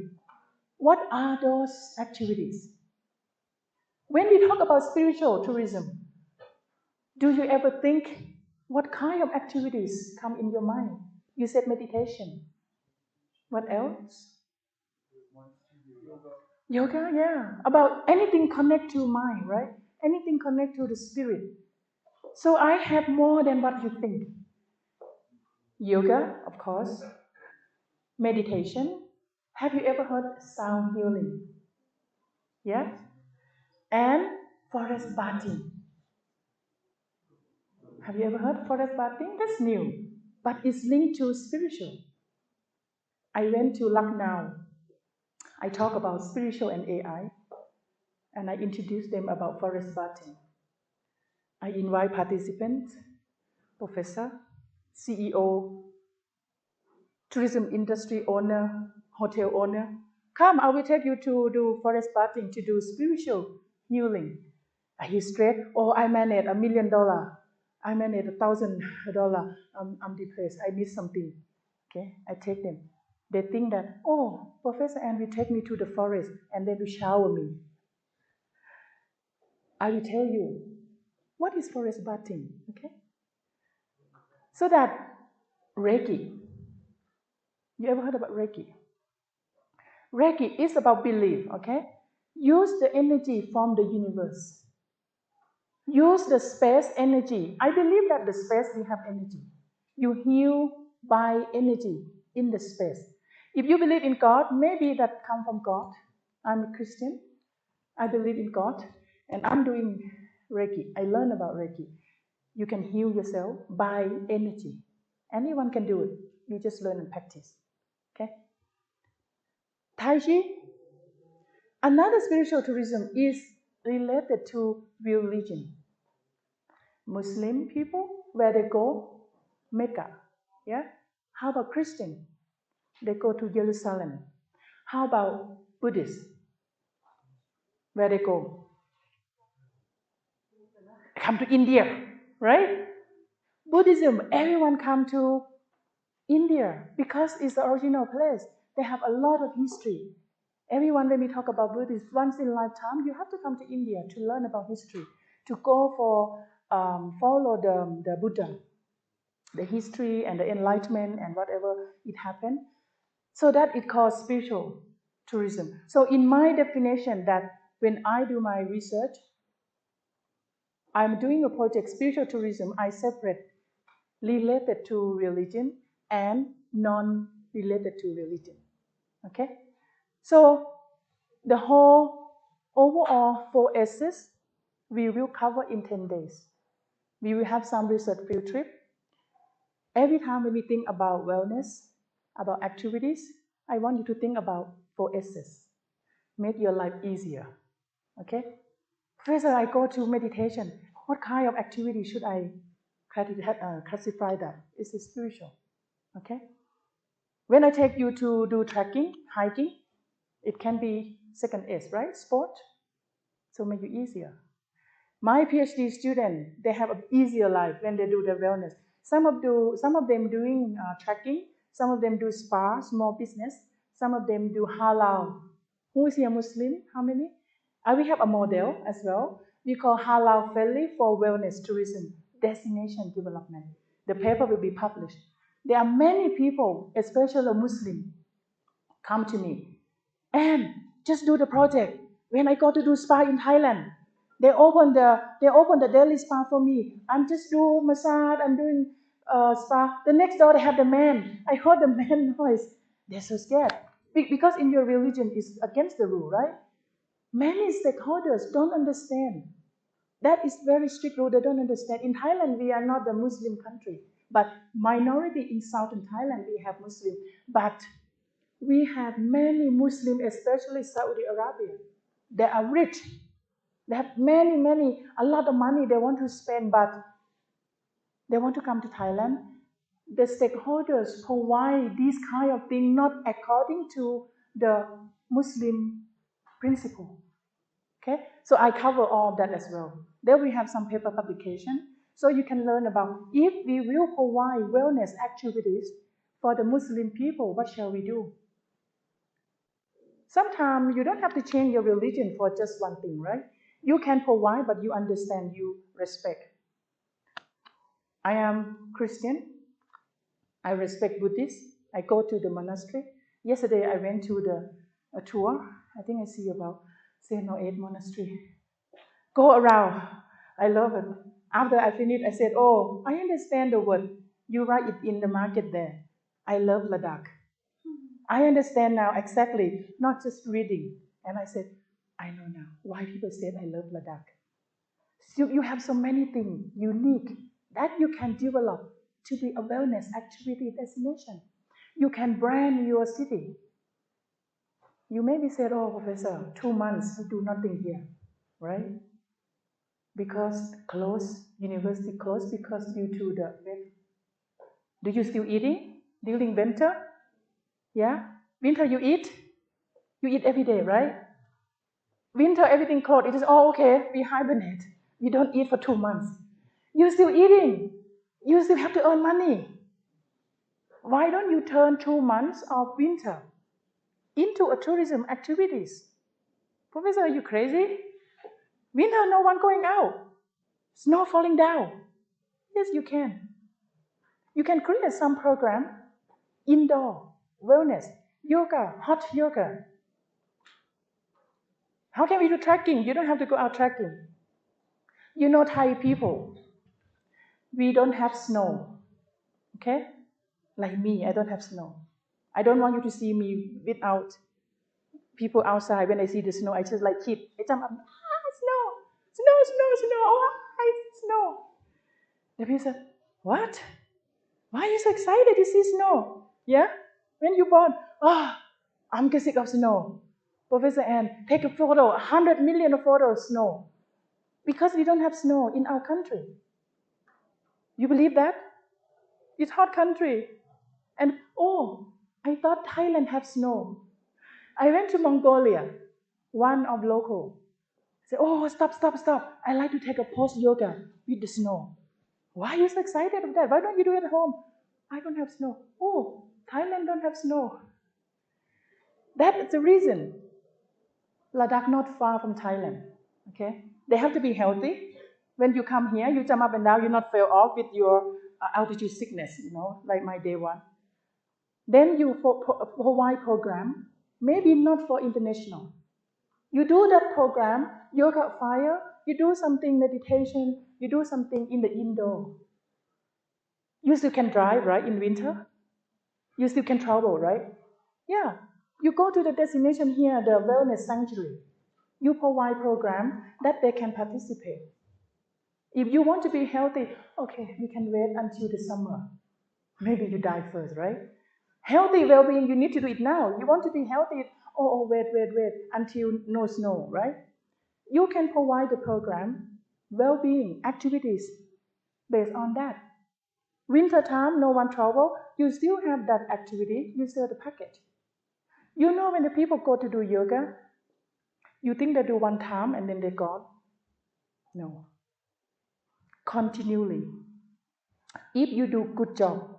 What are those activities? When we talk about spiritual tourism, do you ever think what kind of activities come in your mind? You said meditation. What else? Yoga, yeah. About anything connect to mind, right? Anything connect to the spirit. So I have more than what you think. Yoga, of course. Meditation. Have you ever heard sound healing? Yeah? And forest bathing. Have you ever heard forest bathing? That's new. But it's linked to spiritual. I went to Lucknow. I talk about spiritual and AI. And I introduce them about forest bathing. I invite participants, professor, CEO, tourism industry owner, hotel owner. Come, I will take you to do forest bathing, to do spiritual healing. Are you stressed? Oh, I manage $1 million. I manage $1,000. I'm depressed. I need something. Okay, I take them. They think that, oh, Professor Ann will take me to the forest and then will shower me. I will tell you what is forest bathing, okay? So that Reiki, You ever heard about Reiki? Reiki is about belief, okay? Use the energy from the universe. Use the space energy. I believe that the space we have energy. You heal by energy in the space. If you believe in God, maybe that comes from God. I'm a Christian. I believe in God, and I'm doing Reiki. I learn about Reiki. You can heal yourself by energy. Anyone can do it. You just learn and practice. Okay? Tai Chi. Another spiritual tourism is related to religion. Muslim people, where they go, Mecca. Yeah? How about Christian? They go to Jerusalem. How about Buddhists? Where they go? Come to India, right? Buddhism, everyone come to India because it's the original place. They have a lot of history. Everyone, when we talk about Buddhism, once in a lifetime, you have to come to India to learn about history, to go for follow the Buddha, the history and the enlightenment and whatever it happened. So that it calls spiritual tourism. So in my definition, that when I do my research, I'm doing a project, spiritual tourism, I separate related to religion and non-related to religion. Okay? So the whole overall 4 S's we will cover in 10 days. We will have some research field trip. Every time when we think about wellness, about activities, I want you to think about 4 S's. Make your life easier. Okay? Professor, I go to meditation. What kind of activity should I classify that? Is it spiritual? Okay? When I take you to do trekking, hiking, it can be second S, right? Sport. So make it easier. My PhD students, they have an easier life when they do the wellness. Some of them doing trekking, some of them do spa, small business, some of them do halal. Who is here Muslim? How many? We have a model as well. We call halal friendly for wellness tourism, destination development. The paper will be published. There are many people, especially Muslim, come to me and just do the project. When I go to do spa in Thailand, they open the daily spa for me. I'm just doing massage. I'm doing spa. The next door they have the man. I heard the man noise. They're so scared because in your religion is against the rule, right? Many stakeholders don't understand. That is very strict rule. They don't understand. In Thailand, we are not the Muslim country, but minority in southern Thailand we have Muslim, but we have many Muslims, especially Saudi Arabia. They are rich. They have a lot of money they want to spend, but they want to come to Thailand. The stakeholders provide this kind of thing not according to the Muslim principle. Okay, so I cover all of that as well. Then we have some paper publication, so you can learn about if we will provide wellness activities for the Muslim people, what shall we do? Sometimes you don't have to change your religion for just one thing, right? You can provide, but you understand, you respect. I am Christian. I respect Buddhists. I go to the monastery. Yesterday I went to a tour. I think I see about 7 or 8 monasteries. Go around. I love it. After I finished, I said, oh, I understand the word. You write it in the market there. I love Ladakh. I understand now exactly, not just reading. And I said, I know now why people said I love Ladakh. So you have so many things unique that you can develop to be a wellness activity destination. You can brand your city. You maybe said, oh, Professor, 2 months, we do nothing here, right? Because closed, university closed because due to the weather. Do you still eating during winter? Yeah? Winter you eat? You eat every day, right? Winter, everything cold. It is all okay. We hibernate. We don't eat for 2 months. You're still eating. You still have to earn money. Why don't you turn 2 months of winter into a tourism activities? Professor, are you crazy? Winter, no one going out. Snow falling down. Yes, you can. You can create some program indoor. wellness, yoga, hot yoga. How can we do trekking? You don't have to go out trekking. You know Thai people, we don't have snow, okay? Like me, I don't have snow. I don't want you to see me without people outside. When I see the snow, I just like kid. I jump up, snow, snow, snow, snow, oh, hi, snow. The people said, what? Why are you so excited to see snow? Yeah? When you born, I'm sick of snow. Professor Ann, take a photo, 100 million photos snow. Because we don't have snow in our country. You believe that? It's hot country. And I thought Thailand have snow. I went to Mongolia, one of local. Say, stop, stop, stop. I like to take a post yoga with the snow. Why are you so excited about that? Why don't you do it at home? I don't have snow. Oh, Thailand don't have snow. That is the reason. Ladakh not far from Thailand. Okay, they have to be healthy. When you come here, you jump up and down. You not fail off with your altitude sickness. Like my day one. Then you provide program, maybe not for international. You do that program, yoga fire. You do something meditation. You do something in the indoor. You still can drive, right? In winter, you still can travel, right? Yeah. You go to the destination here, the wellness sanctuary. You provide program that they can participate. If you want to be healthy, okay, you can wait until the summer. Maybe you die first, right? Healthy well-being, you need to do it now. You want to be healthy, wait, until no snow, right? You can provide the program, well-being, activities based on that. Winter time, no one travel, you still have that activity, you sell the package. You know when the people go to do yoga, you think they do one time and then they're gone? No. Continually. If you do good job,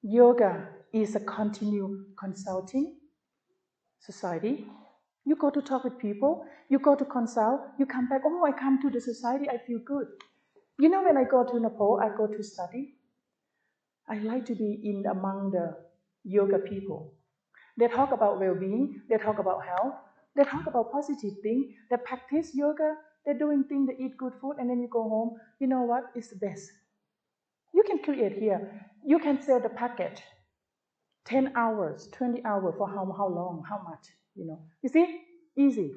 yoga is a continued consulting society. You go to talk with people, you go to consult, you come back, I come to the society, I feel good. You know when I go to Nepal, I go to study. I like to be in among the yoga people. They talk about well-being, they talk about health, they talk about positive things, they practice yoga, they're doing things, they eat good food, and then you go home. You know what? It's the best. You can create here. You can sell the package. 10 hours, 20 hours for how long, how much, You see? Easy.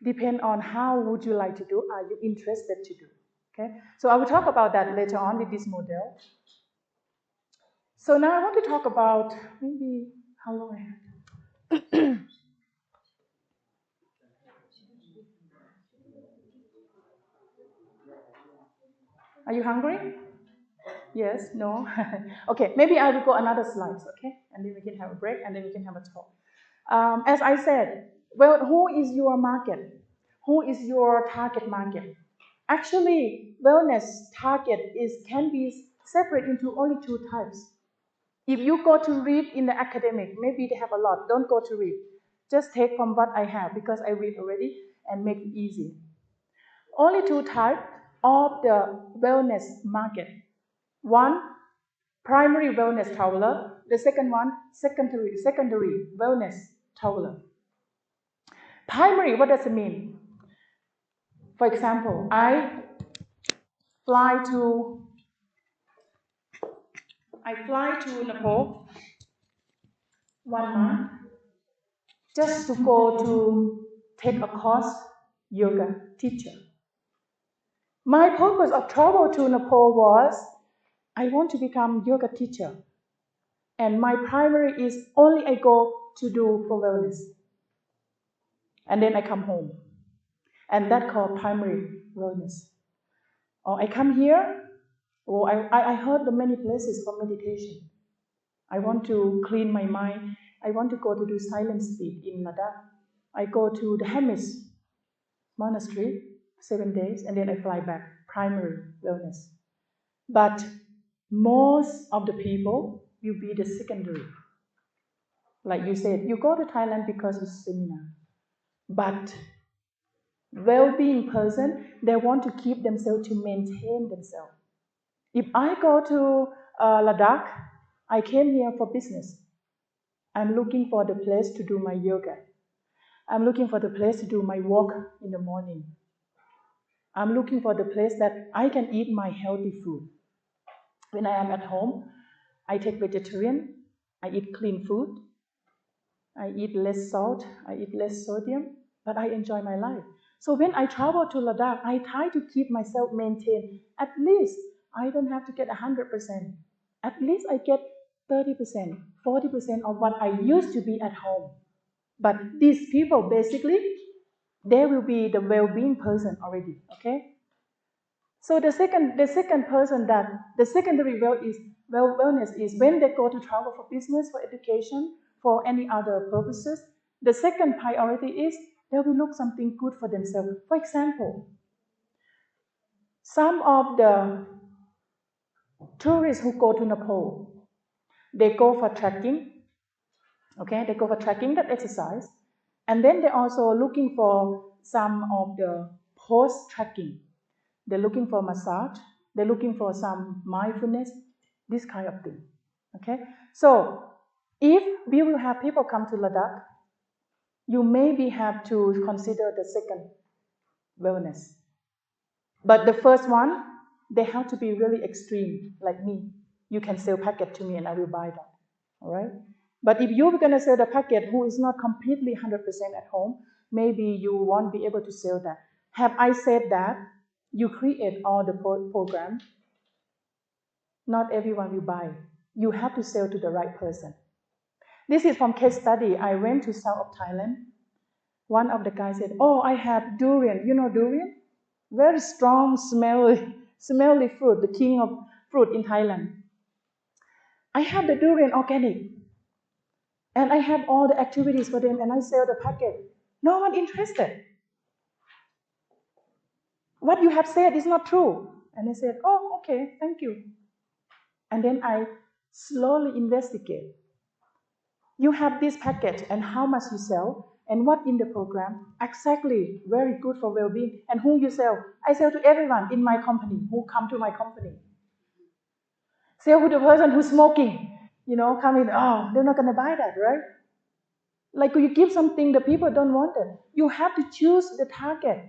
Depend on how would you like to do, are you interested to do? Okay? So I will talk about that later on with this model. So now I want to talk about maybe how long I have. Are you hungry? Yes? No? Okay, maybe I will go another slides, okay? And then we can have a break and then we can have a talk. As I said, well, who is your market? Who is your target market? Actually, wellness target can be separated into only two types. If you go to read in the academic, maybe they have a lot. Don't go to read. Just take from what I have because I read already and make it easy. Only two types of the wellness market. One, primary wellness traveler. The second one, secondary wellness traveler. Primary, what does it mean? For example, I fly to Nepal 1 month just to go to take a course yoga teacher. My purpose of travel to Nepal was I want to become yoga teacher. And my primary is only I go to do for wellness. And then I come home. And that's called primary wellness. Or I come here, or I heard the many places for meditation. I want to clean my mind. I want to go to do silent sleep in Ladakh. I go to the Hemis monastery 7 days, and then I fly back. Primary wellness. But most of the people will be the secondary. Like you said, you go to Thailand because it's seminar. But well-being person, they want to keep themselves to maintain themselves. If I go to Ladakh, I came here for business. I'm looking for the place to do my yoga. I'm looking for the place to do my walk in the morning. I'm looking for the place that I can eat my healthy food. When I am at home, I take vegetarian, I eat clean food, I eat less salt, I eat less sodium, but I enjoy my life. So when I travel to Ladakh, I try to keep myself maintained. At least I don't have to get 100%. At least I get 30%, 40% of what I used to be at home. But these people basically, they will be the well-being person already, okay? So the second person that the secondary wellness is when they go to travel for business, for education, for any other purposes. The second priority is they will look something good for themselves. For example, some of the tourists who go to Nepal, they go for trekking. Okay, they go for trekking, that exercise, and then they're also looking for some of the post trekking. They're looking for massage, they're looking for some mindfulness, this kind of thing. Okay, so if we will have people come to Ladakh, you maybe have to consider the second wellness. But the first one, they have to be really extreme, like me. You can sell packet to me and I will buy that. All right? But if you're going to sell the packet who is not completely 100% at home, maybe you won't be able to sell that. Have I said that? You create all the program. Not everyone will buy. You have to sell to the right person. This is from case study. I went to south of Thailand. One of the guys said, "Oh, I have durian. You know durian? Very strong, smelly fruit, the king of fruit in Thailand. I have the durian organic. And I have all the activities for them and I sell the packet. No one interested. What you have said is not true." And I said, "Oh, okay, thank you." And then I slowly investigate. You have this packet and how much you sell and what in the program exactly very good for well-being and who you sell. I sell to everyone in my company who come to my company. Sell to the person who's smoking, come in, oh, they're not going to buy that, right? Like you give something the people don't want it. You have to choose the target.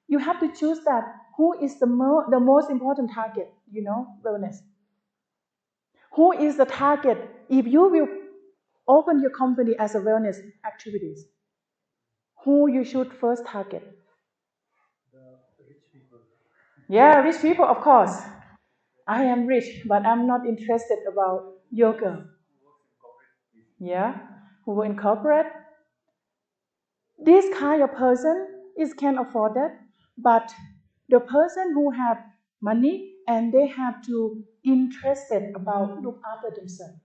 You have to choose that who is the most important target, wellness. Who is the target? If you will open your company as a wellness activities, who you should first target? The rich people. Yeah, rich people, of course. I am rich, but I'm not interested about yoga. Yeah, who work in corporate. This kind of person can afford that, but the person who have money and they have to interested about look after themselves.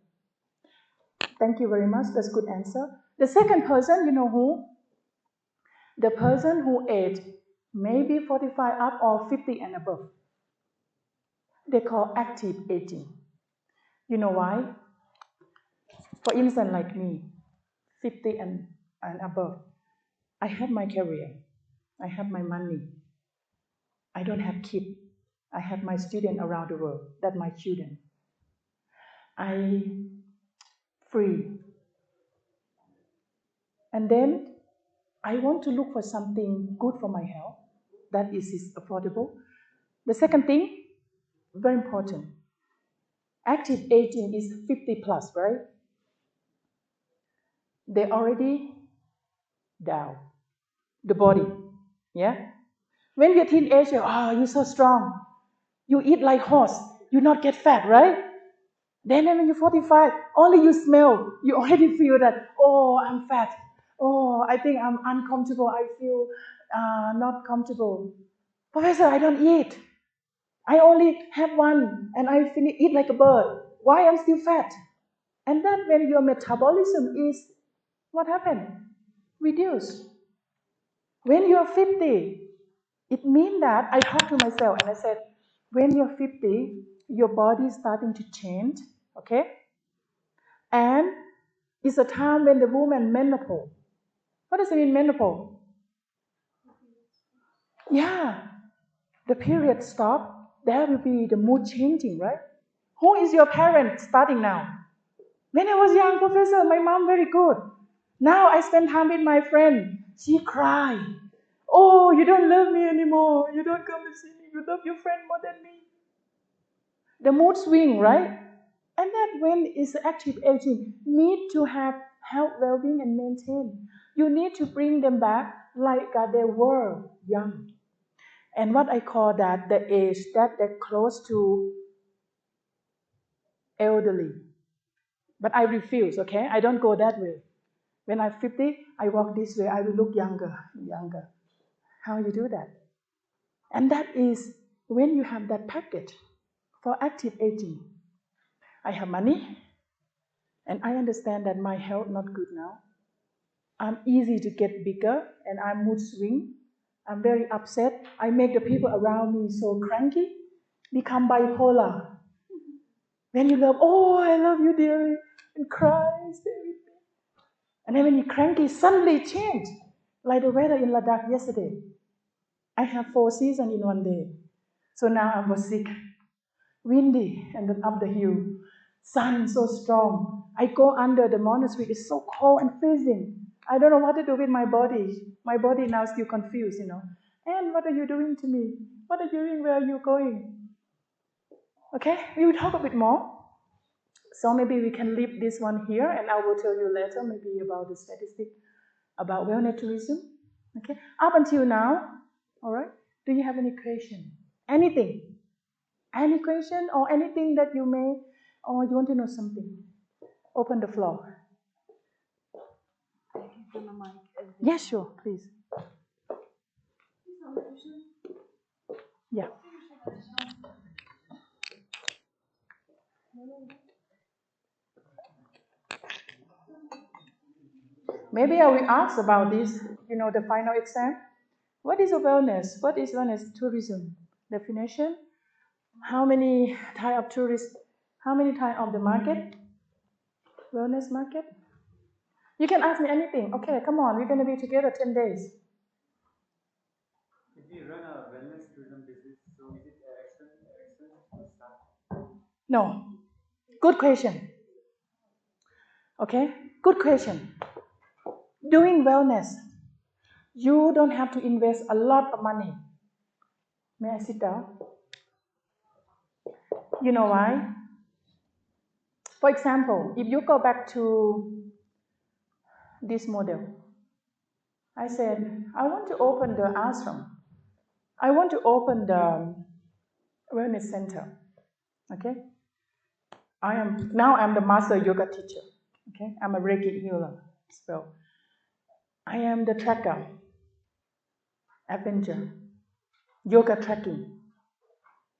Thank you very much. That's a good answer. The second person, you know who? The person who aged maybe 45 up or 50 and above. They call active aging. You know why? For instance, like me, 50 and above. I have my career. I have my money. I don't have kids. I have my students around the world. That's my children. I free. And then I want to look for something good for my health that is affordable. The second thing, very important. Active aging is 50 plus, right? They already down the body. Yeah? When you're a teenager, oh, you're so strong. You eat like horse. You not get fat, right? Then when you're 45, only you smell, you already feel that, oh, I'm fat. Oh, I think I'm uncomfortable. I feel not comfortable. Professor, I don't eat. I only have one and I eat like a bird. Why I'm still fat? And then when your metabolism is, what happened? Reduce. When you're 50, it means that I talked to myself and I said, when you're 50, your body is starting to change, okay? And it's a time when the woman menopause. What does it mean, menopause? Yeah, the period stop. There will be the mood changing, right? Who is your parent starting now? When I was young, Professor, my mom very good. Now I spend time with my friend. She cry. Oh, you don't love me anymore. You don't come and see me. You love your friend more than me. The mood swing, right? And that when is active aging, need to have health, well-being, and maintain. You need to bring them back like they were young. And what I call that the age that they're close to elderly. But I refuse, okay? I don't go that way. When I'm 50, I walk this way, I will look younger, younger. How you do that? And that is when you have that package for active aging. I have money, and I understand that my health not good now. I'm easy to get bigger, and I'm mood swing. I'm very upset. I make the people around me so cranky, become bipolar. When you love, oh, I love you dearly, and cry, stay with me. And then when you cranky, suddenly change, like the weather in Ladakh yesterday. I have 4 seasons in one day. So now I was sick, windy, and then up the hill. Sun so strong. I go under the monastery. It's so cold and freezing. I don't know what to do with my body. My body now is still confused, And what are you doing to me? What are you doing? Where are you going? Okay, we will talk a bit more. So maybe we can leave this one here, and I will tell you later maybe about the statistic about wellness tourism. Okay, up until now, all right. Do you have any question? Anything? Any question or anything that you may, or you want to know something? Open the floor. Yes, sure, please. Yeah. Maybe I will ask about this, the final exam. What is a wellness? What is wellness tourism? Definition? How many type of tourists? How many type of the market? Wellness market? You can ask me anything. Okay, come on, we're going to be together 10 days. If we run a wellness tourism business, so is it expensive to start? No. Good question. Okay, good question. Doing wellness, you don't have to invest a lot of money. May I sit down? You know why? For example, if you go back to this model, I said, I want to open the ashram. I want to open the wellness center. Okay? I'm the master yoga teacher. Okay? I'm a Reiki healer as well. I am the tracker, adventure, yoga tracking.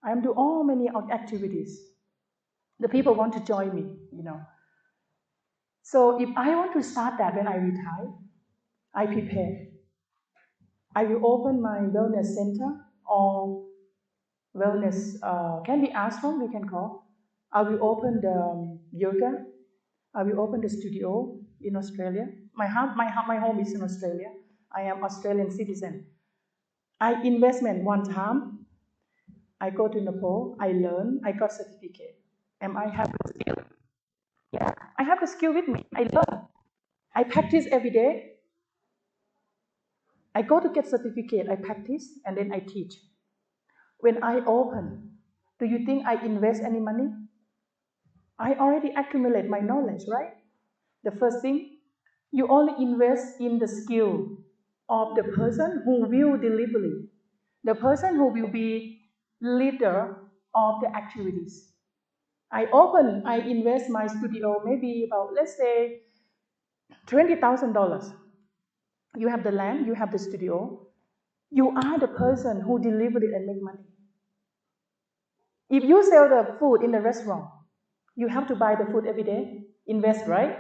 I am do all many activities. The people want to join me. So if I want to start that when I retire, I prepare. I will open my wellness center or wellness, can be ashram, we can call. I will open the yoga. I will open the studio in Australia. My home is in Australia. I am Australian citizen. I investment one time. I go to Nepal. I learn. I got certificate. And I have the skill. Yeah, I have the skill with me. I learn. I practice every day. I go to get certificate. I practice and then I teach. When I open, do you think I invest any money? I already accumulate my knowledge, right? The first thing, you only invest in the skill of the person who will deliver it, the person who will be leader of the activities. I invest my studio maybe about, let's say, $20,000. You have the land, you have the studio. You are the person who deliver it and make money. If you sell the food in the restaurant, you have to buy the food every day, invest, right?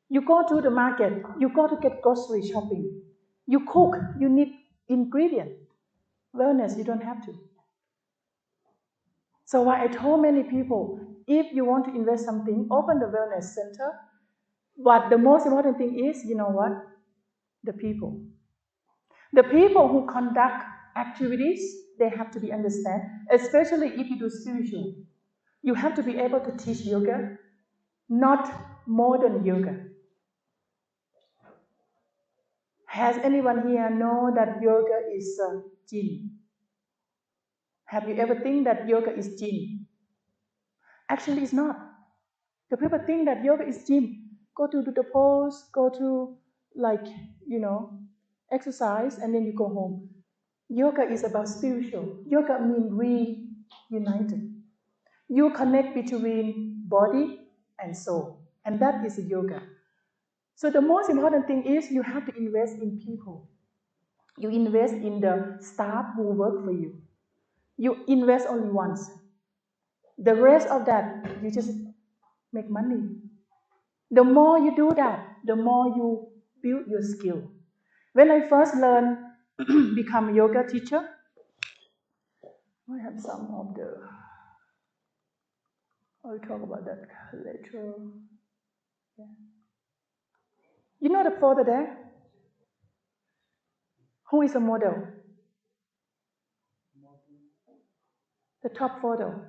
You go to the market, you go to get grocery shopping. You cook, you need ingredient. Wellness, you don't have to. So why I told many people, if you want to invest something, open the wellness center. But the most important thing is, you know what? The people. The people who conduct activities, they have to be understand, especially if you do spiritual. You have to be able to teach yoga, not modern yoga. Has anyone here know that yoga is gym? Have you ever think that yoga is gym? Actually, it's not. The people think that yoga is gym. Go to do the pose, go to like, exercise, and then you go home. Yoga is about spiritual. Yoga means reunited. You connect between body and soul, and that is yoga. So the most important thing is you have to invest in people. You invest in the staff who work for you. You invest only once. The rest of that, you just make money. The more you do that, the more you build your skill. When I first learned become a yoga teacher, I have some of the. I'll talk about that later. Yeah. You know the photo there? Who is a model? The top photo.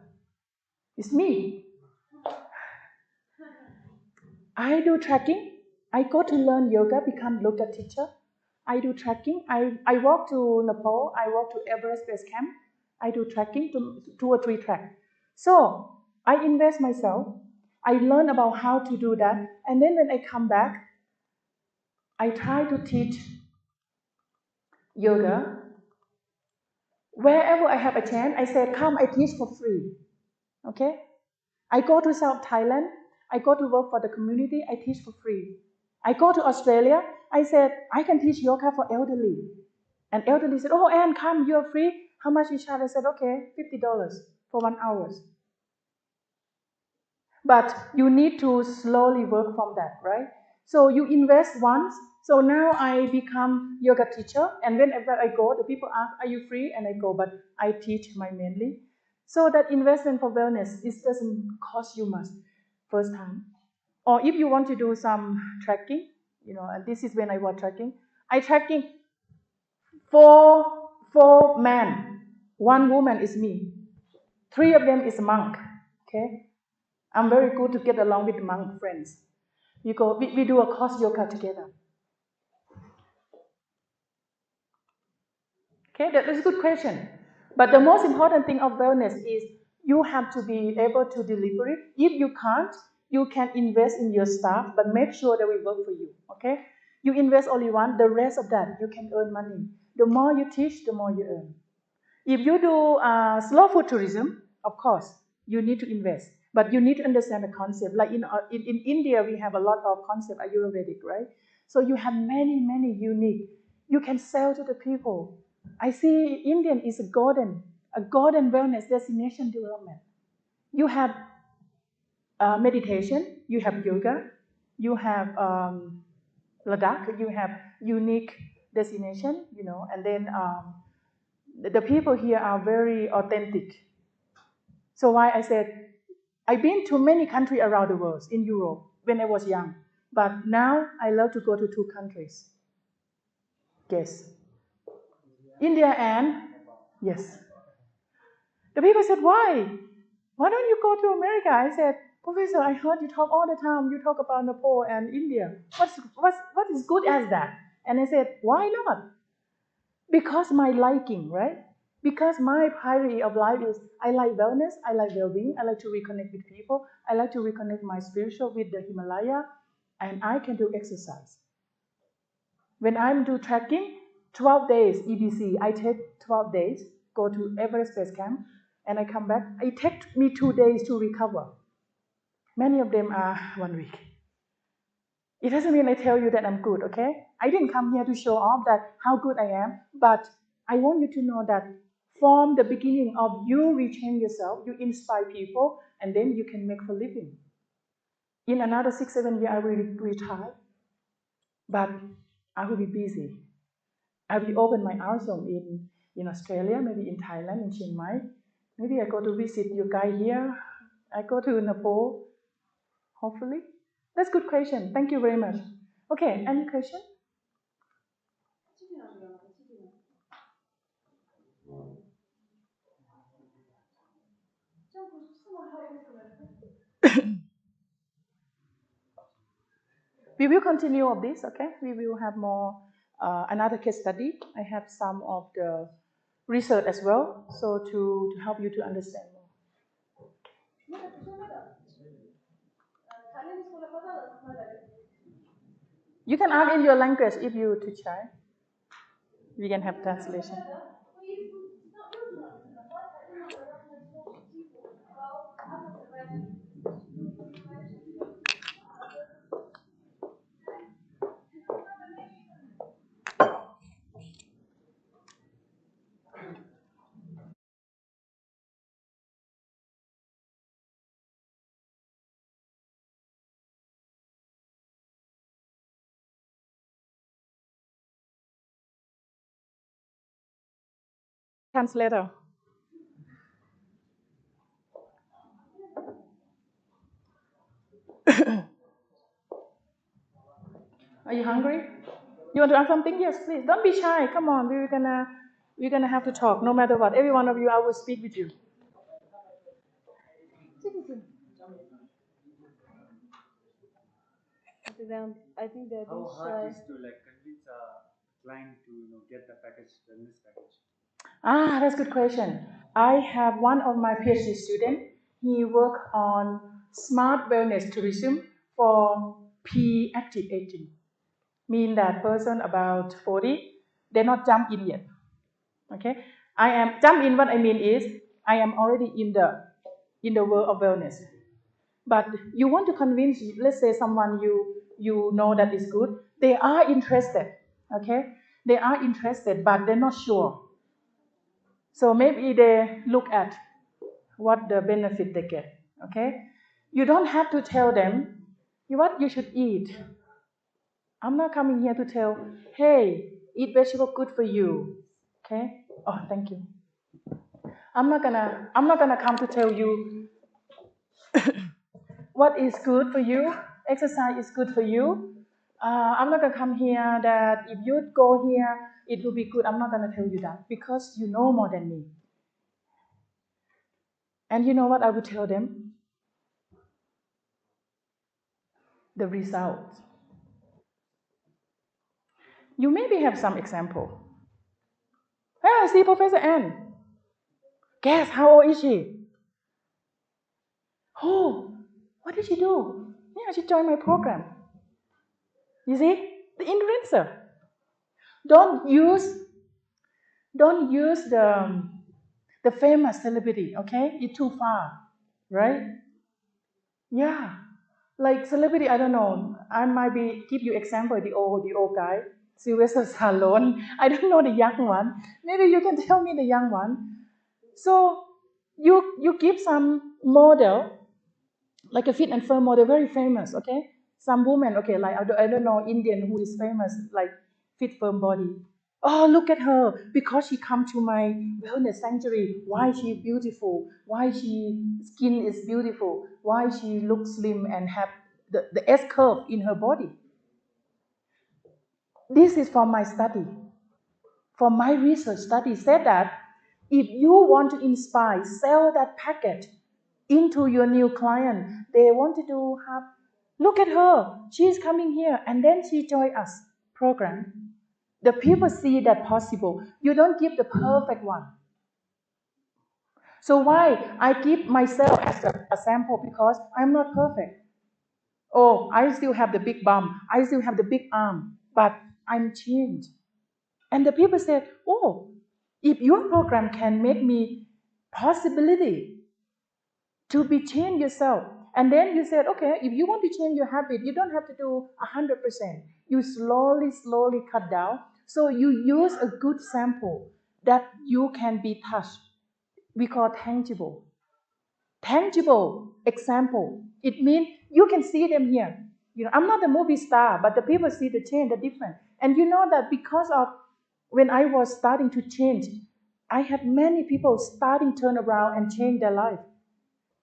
It's me. I do tracking. I go to learn yoga, become yoga teacher. I do tracking. I walk to Nepal. I walk to Everest Base Camp. I do tracking to 2 or 3 track. So I invest myself. I learn about how to do that. And then when I come back, I try to teach yoga. Wherever I have a chance, I said, come, I teach for free. Okay? I go to South Thailand. I go to work for the community. I teach for free. I go to Australia. I said, I can teach yoga for elderly. And elderly said, oh, Anne, come, you're free. How much you charge? I said, okay, $50 for 1 hour. But you need to slowly work from that, right? So you invest once. So now I become yoga teacher. And whenever I go, the people ask, are you free? And I go, but I teach my mainly. So that investment for wellness, it doesn't cost you much first time. Or if you want to do some tracking, and this is when I was tracking. I tracking four men. 1 woman is me. 3 of them is monk. Okay? I'm very good to get along with monk friends. We do a course yoga together. Okay, that is a good question. But the most important thing of wellness is you have to be able to deliver it. If you can't, you can invest in your staff, but make sure that we work for you. Okay? You invest only one, the rest of that you can earn money. The more you teach, the more you earn. If you do slow food tourism, of course, you need to invest. But you need to understand the concept. Like in India, we have a lot of concept Ayurvedic, right? So you have many unique. You can sell to the people. I see Indian is a golden wellness destination development. You have meditation, you have yoga, you have Ladakh, you have unique destination, and then the people here are very authentic. So why I said, I've been to many countries around the world in Europe when I was young, but now I love to go to 2 countries. Yes. India and, yes. The people said, why? Why don't you go to America? I said, Professor, I heard you talk all the time. You talk about Nepal and India. What is good as that? And I said, why not? Because my liking, right? Because my priority of life is I like wellness, I like well-being, I like to reconnect with people, I like to reconnect my spiritual with the Himalaya, and I can do exercise. When I'm do trekking, 12 days EBC, I take 12 days, go to Everest Base Camp, and I come back. It takes me 2 days to recover. Many of them are 1 week. It doesn't mean I tell you that I'm good, okay? I didn't come here to show off that how good I am, but I want you to know that from the beginning of you retrain yourself, you inspire people, and then you can make for living. In another 6-7 years, I will retire, but I will be busy. I will open my ashram in Australia, maybe in Thailand, in Chiang Mai. Maybe I go to visit you guys here. I go to Nepal, hopefully. That's a good question. Thank you very much. Okay, any question? We will continue of this, okay? We will have more, another case study. I have some of the research as well, so to help you to understand more. You can ask in your language if you to try. We can have translation. Translator. Are you hungry? You want to ask something? Yes, please. Don't be shy. Come on. We're gonna have to talk no matter what. Every one of you, I will speak with you. I think they're How being hard shy. is to like convince a client to get the package, wellness package? That's a good question. I have one of my PhD student. He worked on smart wellness tourism for pre-active aging. Mean that person about 40, they're not jump in yet. Okay, I am jump in. What I mean is, I am already in the world of wellness. But you want to convince, let's say someone you know that is good. They are interested. Okay, they are interested, but they're not sure. So maybe they look at what the benefit they get. Okay, you don't have to tell them what you should eat. I'm not coming here to tell, hey, eat vegetable good for you. Okay? Oh, thank you. I'm not gonna come to tell you what is good for you. Exercise is good for you. I'm not gonna come here that if you go here, it will be good. I'm not gonna tell you that because you know more than me. And you know what I would tell them? The result. You maybe have some example. Hey, I see Professor Ann. Guess how old is she? Oh, what did she do? Yeah, she joined my program. You see, the influencer. Don't use don't use the famous celebrity. Okay, it's too far, right? Yeah, like celebrity. I don't know. I might be give you example the old guy, Sylvester Stallone. I don't know the young one. Maybe you can tell me the young one. So you give some model like a fit and firm model, very famous, okay? Some woman, okay, like I don't know Indian who is famous, like fit firm body. Oh, look at her because she come to my wellness sanctuary. Why she beautiful? Why she skin is beautiful? Why she looks slim and have the S curve in her body? This is from my study. From my research study said that if you want to inspire, sell that package into your new client. They wanted to have, look at her, she's coming here, and then she joined us program. The people see that possible. You don't give the perfect one. So why I give myself as a sample because I'm not perfect. Oh, I still have the big bum, I still have the big arm, but I'm changed. And the people said, oh, if your program can make me possibility to be change yourself. And then you said, okay, if you want to change your habit, you don't have to do 100%. You slowly cut down. So you use a good sample that you can be touched. We call tangible. Tangible example. It means you can see them here. I'm not a movie star, but the people see the change, the difference. And you know that because of when I was starting to change, I had many people starting turn around and change their life.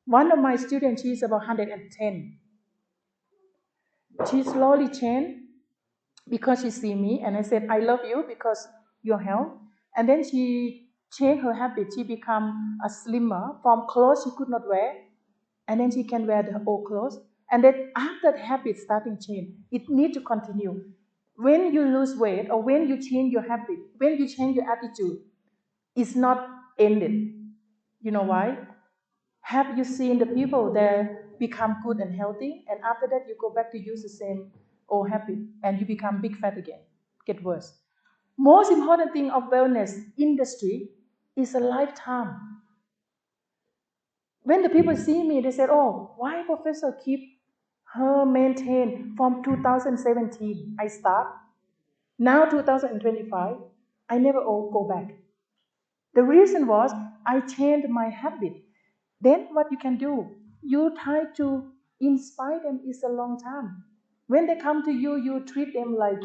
One of my students, she's about 110. She slowly changed because she see me, and I said, I love you because your health. And then she changed her habit. She become a slimmer from clothes she could not wear, and then she can wear the old clothes. And then after the habit starting change, it need to continue. When you lose weight or when you change your habit, when you change your attitude, it's not ended. You know why? Have you seen the people that become good and healthy, and after that you go back to use the same old habit, and you become big fat again, get worse. Most important thing of wellness industry is a lifetime. When the people see me, they said, "Oh, why Professor keep her maintain from 2017? I start now 2025. I never go back." The reason was I changed my habit. Then what you can do? You try to inspire them is a long time. When they come to you, you treat them like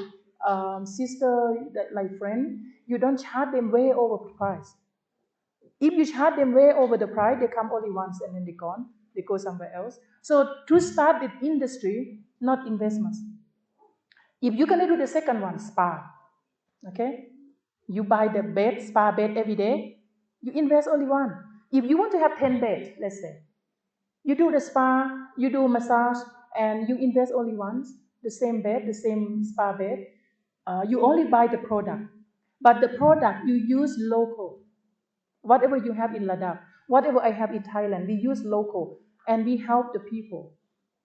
sister, like friend. You don't charge them way over price. If you charge them way over the price, they come only once and then they're gone. They go somewhere else. So to start with industry, not investments. If you're gonna do the second one, spa, okay? You buy the bed, spa bed every day. You invest only one. If you want to have 10 beds, let's say, you do the spa, you do massage, and you invest only once, the same bed, the same spa bed. You only buy the product. But the product you use local. Whatever you have in Ladakh, whatever I have in Thailand, we use local and we help the people.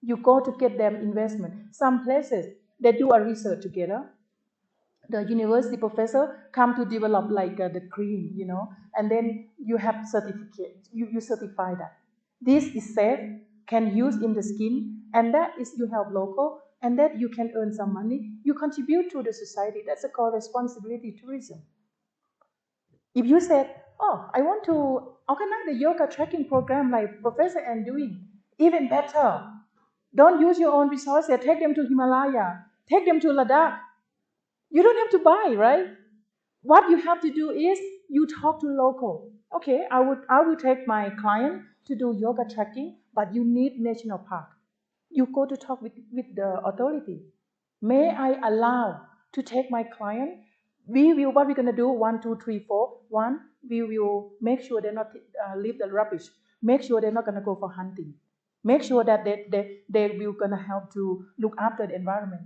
You go to get them investment. Some places, they do a research together. The university professor come to develop like the cream, and then you have certificate. You certify that this is safe, can use in the skin, and that is you help local, and that you can earn some money. You contribute to the society. That's a called responsibility tourism. If you said, "Oh, I want to organize the yoga tracking program like Professor and doing," even better. Don't use your own resources. Take them to Himalaya. Take them to Ladakh. You don't have to buy, right? What you have to do is you talk to local. Okay, I will take my client to do yoga tracking, but you need national park. You go to talk with the authority. May I allow to take my client? We will, what we're going to do, one, two, three, four. One, we will make sure they're not leave the rubbish. Make sure they're not going to go for hunting. Make sure that they will going to help to look after the environment.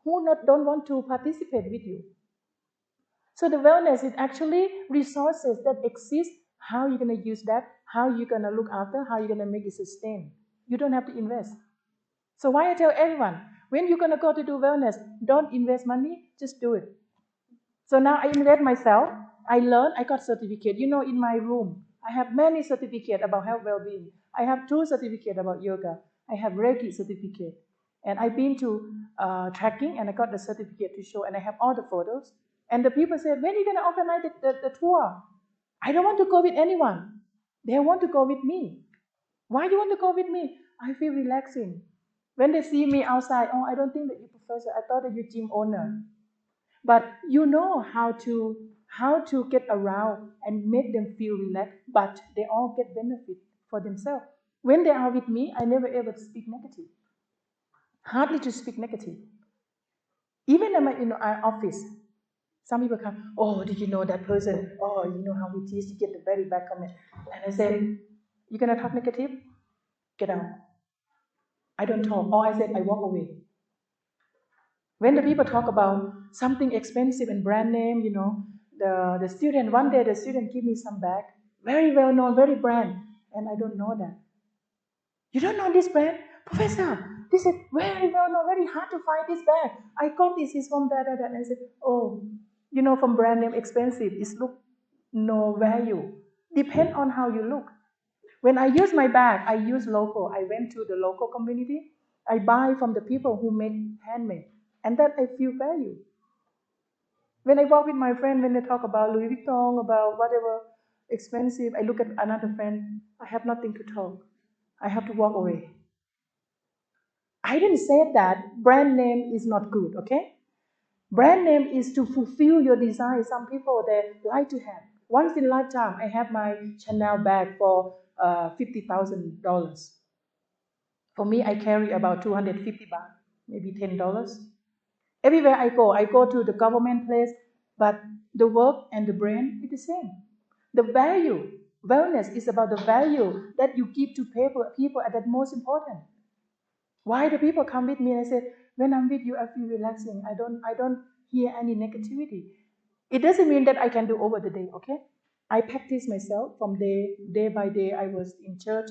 Who not don't want to participate with you? So the wellness is actually resources that exist. How are you going to use that? How are you going to look after? How are you going to make it sustain? You don't have to invest. So why I tell everyone, when you're going to go to do wellness, don't invest money, just do it. So now I invest myself. I learned, I got certificate. In my room, I have many certificates about health well-being. I have 2 certificates about yoga. I have Reiki certificate. And I've been to tracking and I got the certificate to show and I have all the photos. And the people said, when are you going to organize the tour? I don't want to go with anyone. They want to go with me. Why do you want to go with me? I feel relaxing. When they see me outside, "Oh, I don't think that you're professor. I thought that you're gym owner." But you know how to get around and make them feel relaxed, but they all get benefit for themselves. When they are with me, I never ever speak negative. Hardly to speak negative. Even in my our office, some people come, "Oh, did you know that person? Oh, you know how it is, you get the very bad comment." And I say, "You're gonna talk negative? Get out." I don't talk. Or I said I walk away. When the people talk about something expensive and brand name, the student, one day the student give me some bag, very well known, very brand, and I don't know that. "You don't know this brand? Professor, this is very well known, very hard to find this bag. I got this, is from that, that, that." And I said, "Oh, from brand name expensive, it's look no value. Depend on how you look." When I use my bag, I use local. I went to the local community. I buy from the people who make handmade. And that I feel value. When I walk with my friend, when they talk about Louis Vuitton, about whatever expensive, I look at another friend, I have nothing to talk. I have to walk away. I didn't say that brand name is not good, okay? Brand name is to fulfill your desire. Some people, they like to have. Once in a lifetime, I have my Chanel bag for $50,000. For me, I carry about 250 baht, maybe $10. Everywhere I go to the government place, but the work and the brain is the same. The value, wellness is about the value that you give to people at that most important. Why the people come with me and I said, when I'm with you, I feel relaxing. I don't hear any negativity. It doesn't mean that I can do over the day, okay? I practice myself from day by day. I was in church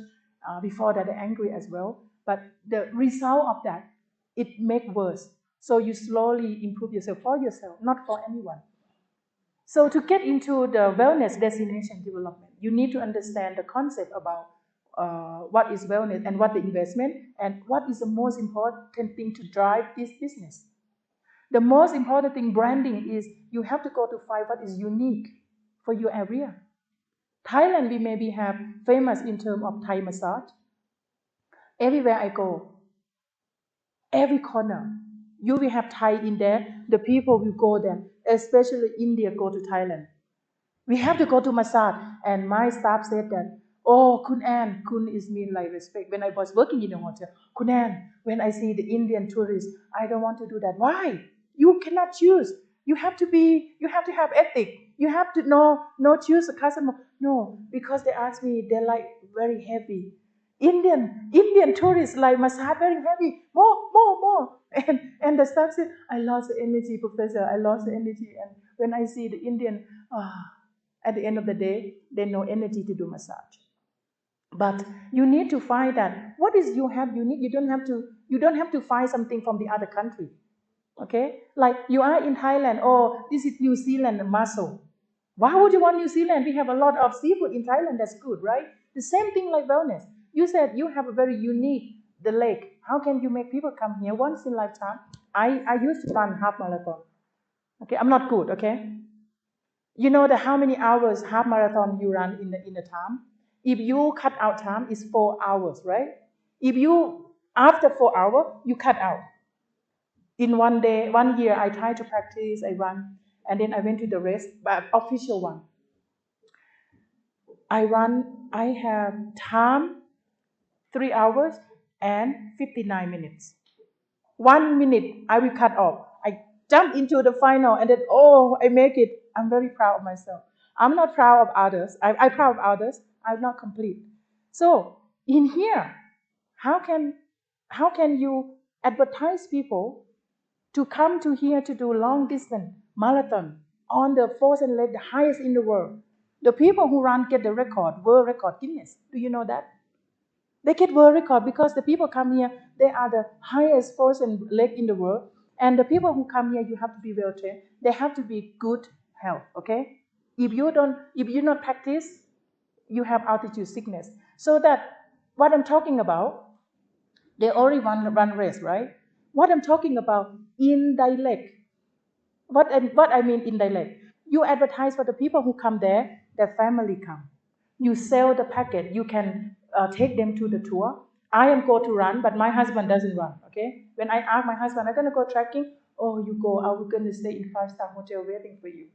before that, angry as well. But the result of that, it make worse. So you slowly improve yourself for yourself, not for anyone. So to get into the wellness destination development, you need to understand the concept about what is wellness and what the investment and what is the most important thing to drive this business. The most important thing branding is you have to go to find what is unique for your area. Thailand, we maybe have famous in terms of Thai massage. Everywhere I go, every corner, you will have Thai in there. The people will go there, especially India go to Thailand. We have to go to massage. And my staff said that, oh, Kun Ann, Kun is mean like respect. When I was working in a hotel, Kun Ann, when I see the Indian tourists, I don't want to do that. Why? You cannot choose. You have to have ethic. You have to choose a customer. No, because they ask me, they like very heavy. Indian tourists like massage very heavy. More. And the staff said, I lost the energy, professor. I lost the energy. And when I see the Indian, at the end of the day, they no energy to do massage. But you need to find that what is you have unique. You don't have to find something from the other country. Okay, like you are in Thailand. Oh, this is New Zealand mussel. Why would you want New Zealand? We have a lot of seafood in Thailand. That's good, right? The same thing like wellness. You said you have a very unique the lake. How can you make people come here once in a lifetime? I used to run half marathon. Okay, I'm not good. Okay, you know how many hours half marathon you run in the time? If you cut out time, it's 4 hours, right? If you after 4 hours, you cut out. In one day, 1 year, I tried to practice, I run, and then I went to the race, but official one. I have time 3 hours and 59 minutes. 1 minute, I will cut off. I jump into the final and then, oh, I make it. I'm very proud of myself. I'm not proud of others. I'm proud of others. I'm not complete. So in here, how can you advertise people to come to here to do long distance marathon on the frozen lake, the highest in the world? The people who run get the record, world record Guinness. Do you know that? They get world record because the people come here, they are the highest frozen lake in the world. And the people who come here, you have to be well trained. They have to be good health, okay? If you not practice, you have altitude sickness. So that what I'm talking about, they already run race, right? What I'm talking about, indirect. What I mean indirect, you advertise for the people who come there, their family come. You sell the packet. You can take them to the tour. I am go to run, but my husband doesn't run. Okay. When I ask my husband, I'm gonna go trekking. Oh, you go. I'm gonna stay in 5-star hotel waiting for you.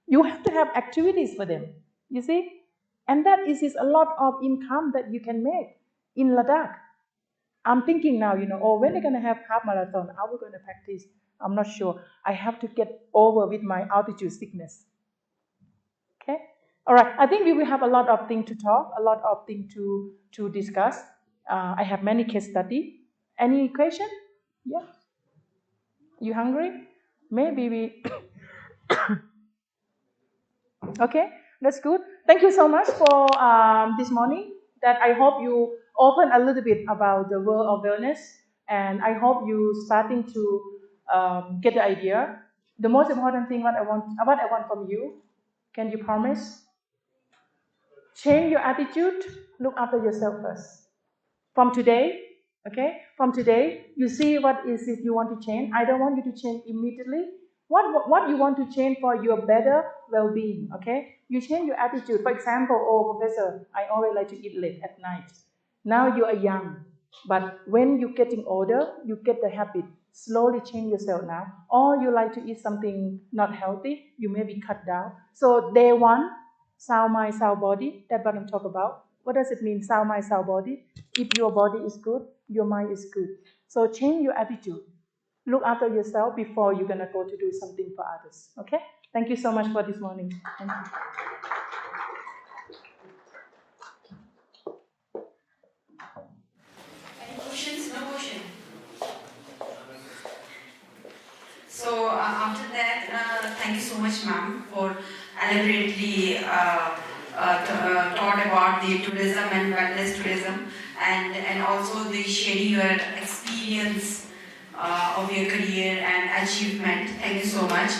You have to have activities for them. You see, and that is a lot of income that you can make in Ladakh. I'm thinking now, oh, when they're gonna have half marathon, how we gonna practice? I'm not sure. I have to get over with my altitude sickness. Okay. All right. I think we will have a lot of things to talk, a lot of things to discuss. I have many case study. Any question? Yeah. You hungry? Maybe we. Okay. That's good. Thank you so much for this morning. That I hope you open a little bit about the world of wellness, and I hope you starting to get the idea. The most important thing what I want from you. Can you promise? Change your attitude. Look after yourself first. From today, okay? From today, you see what is it you want to change. I don't want you to change immediately. What you want to change for your better well-being, okay? You change your attitude. For example, oh, professor, I always like to eat late at night. Now you are young, but when you're getting older, you get the habit. Slowly change yourself now. Or you like to eat something not healthy, you maybe cut down. So day one, sound mind, sound body. That's what I'm talking about. What does it mean, sound mind, sound body? If your body is good, your mind is good. So change your attitude. Look after yourself before you're gonna go to do something for others. Okay? Thank you so much for this morning. Thank you. Any questions? No question. So after that, thank you so much, ma'am, for elaborately taught about the tourism and wellness tourism, and also the sharing your experience of your career and achievement. Thank you so much.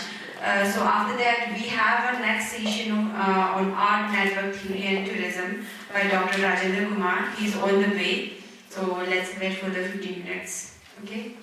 So after that, we have a next session on art network theory and tourism by Dr. Rajendra Kumar. He's on the way. So let's wait for the 15 minutes. Okay.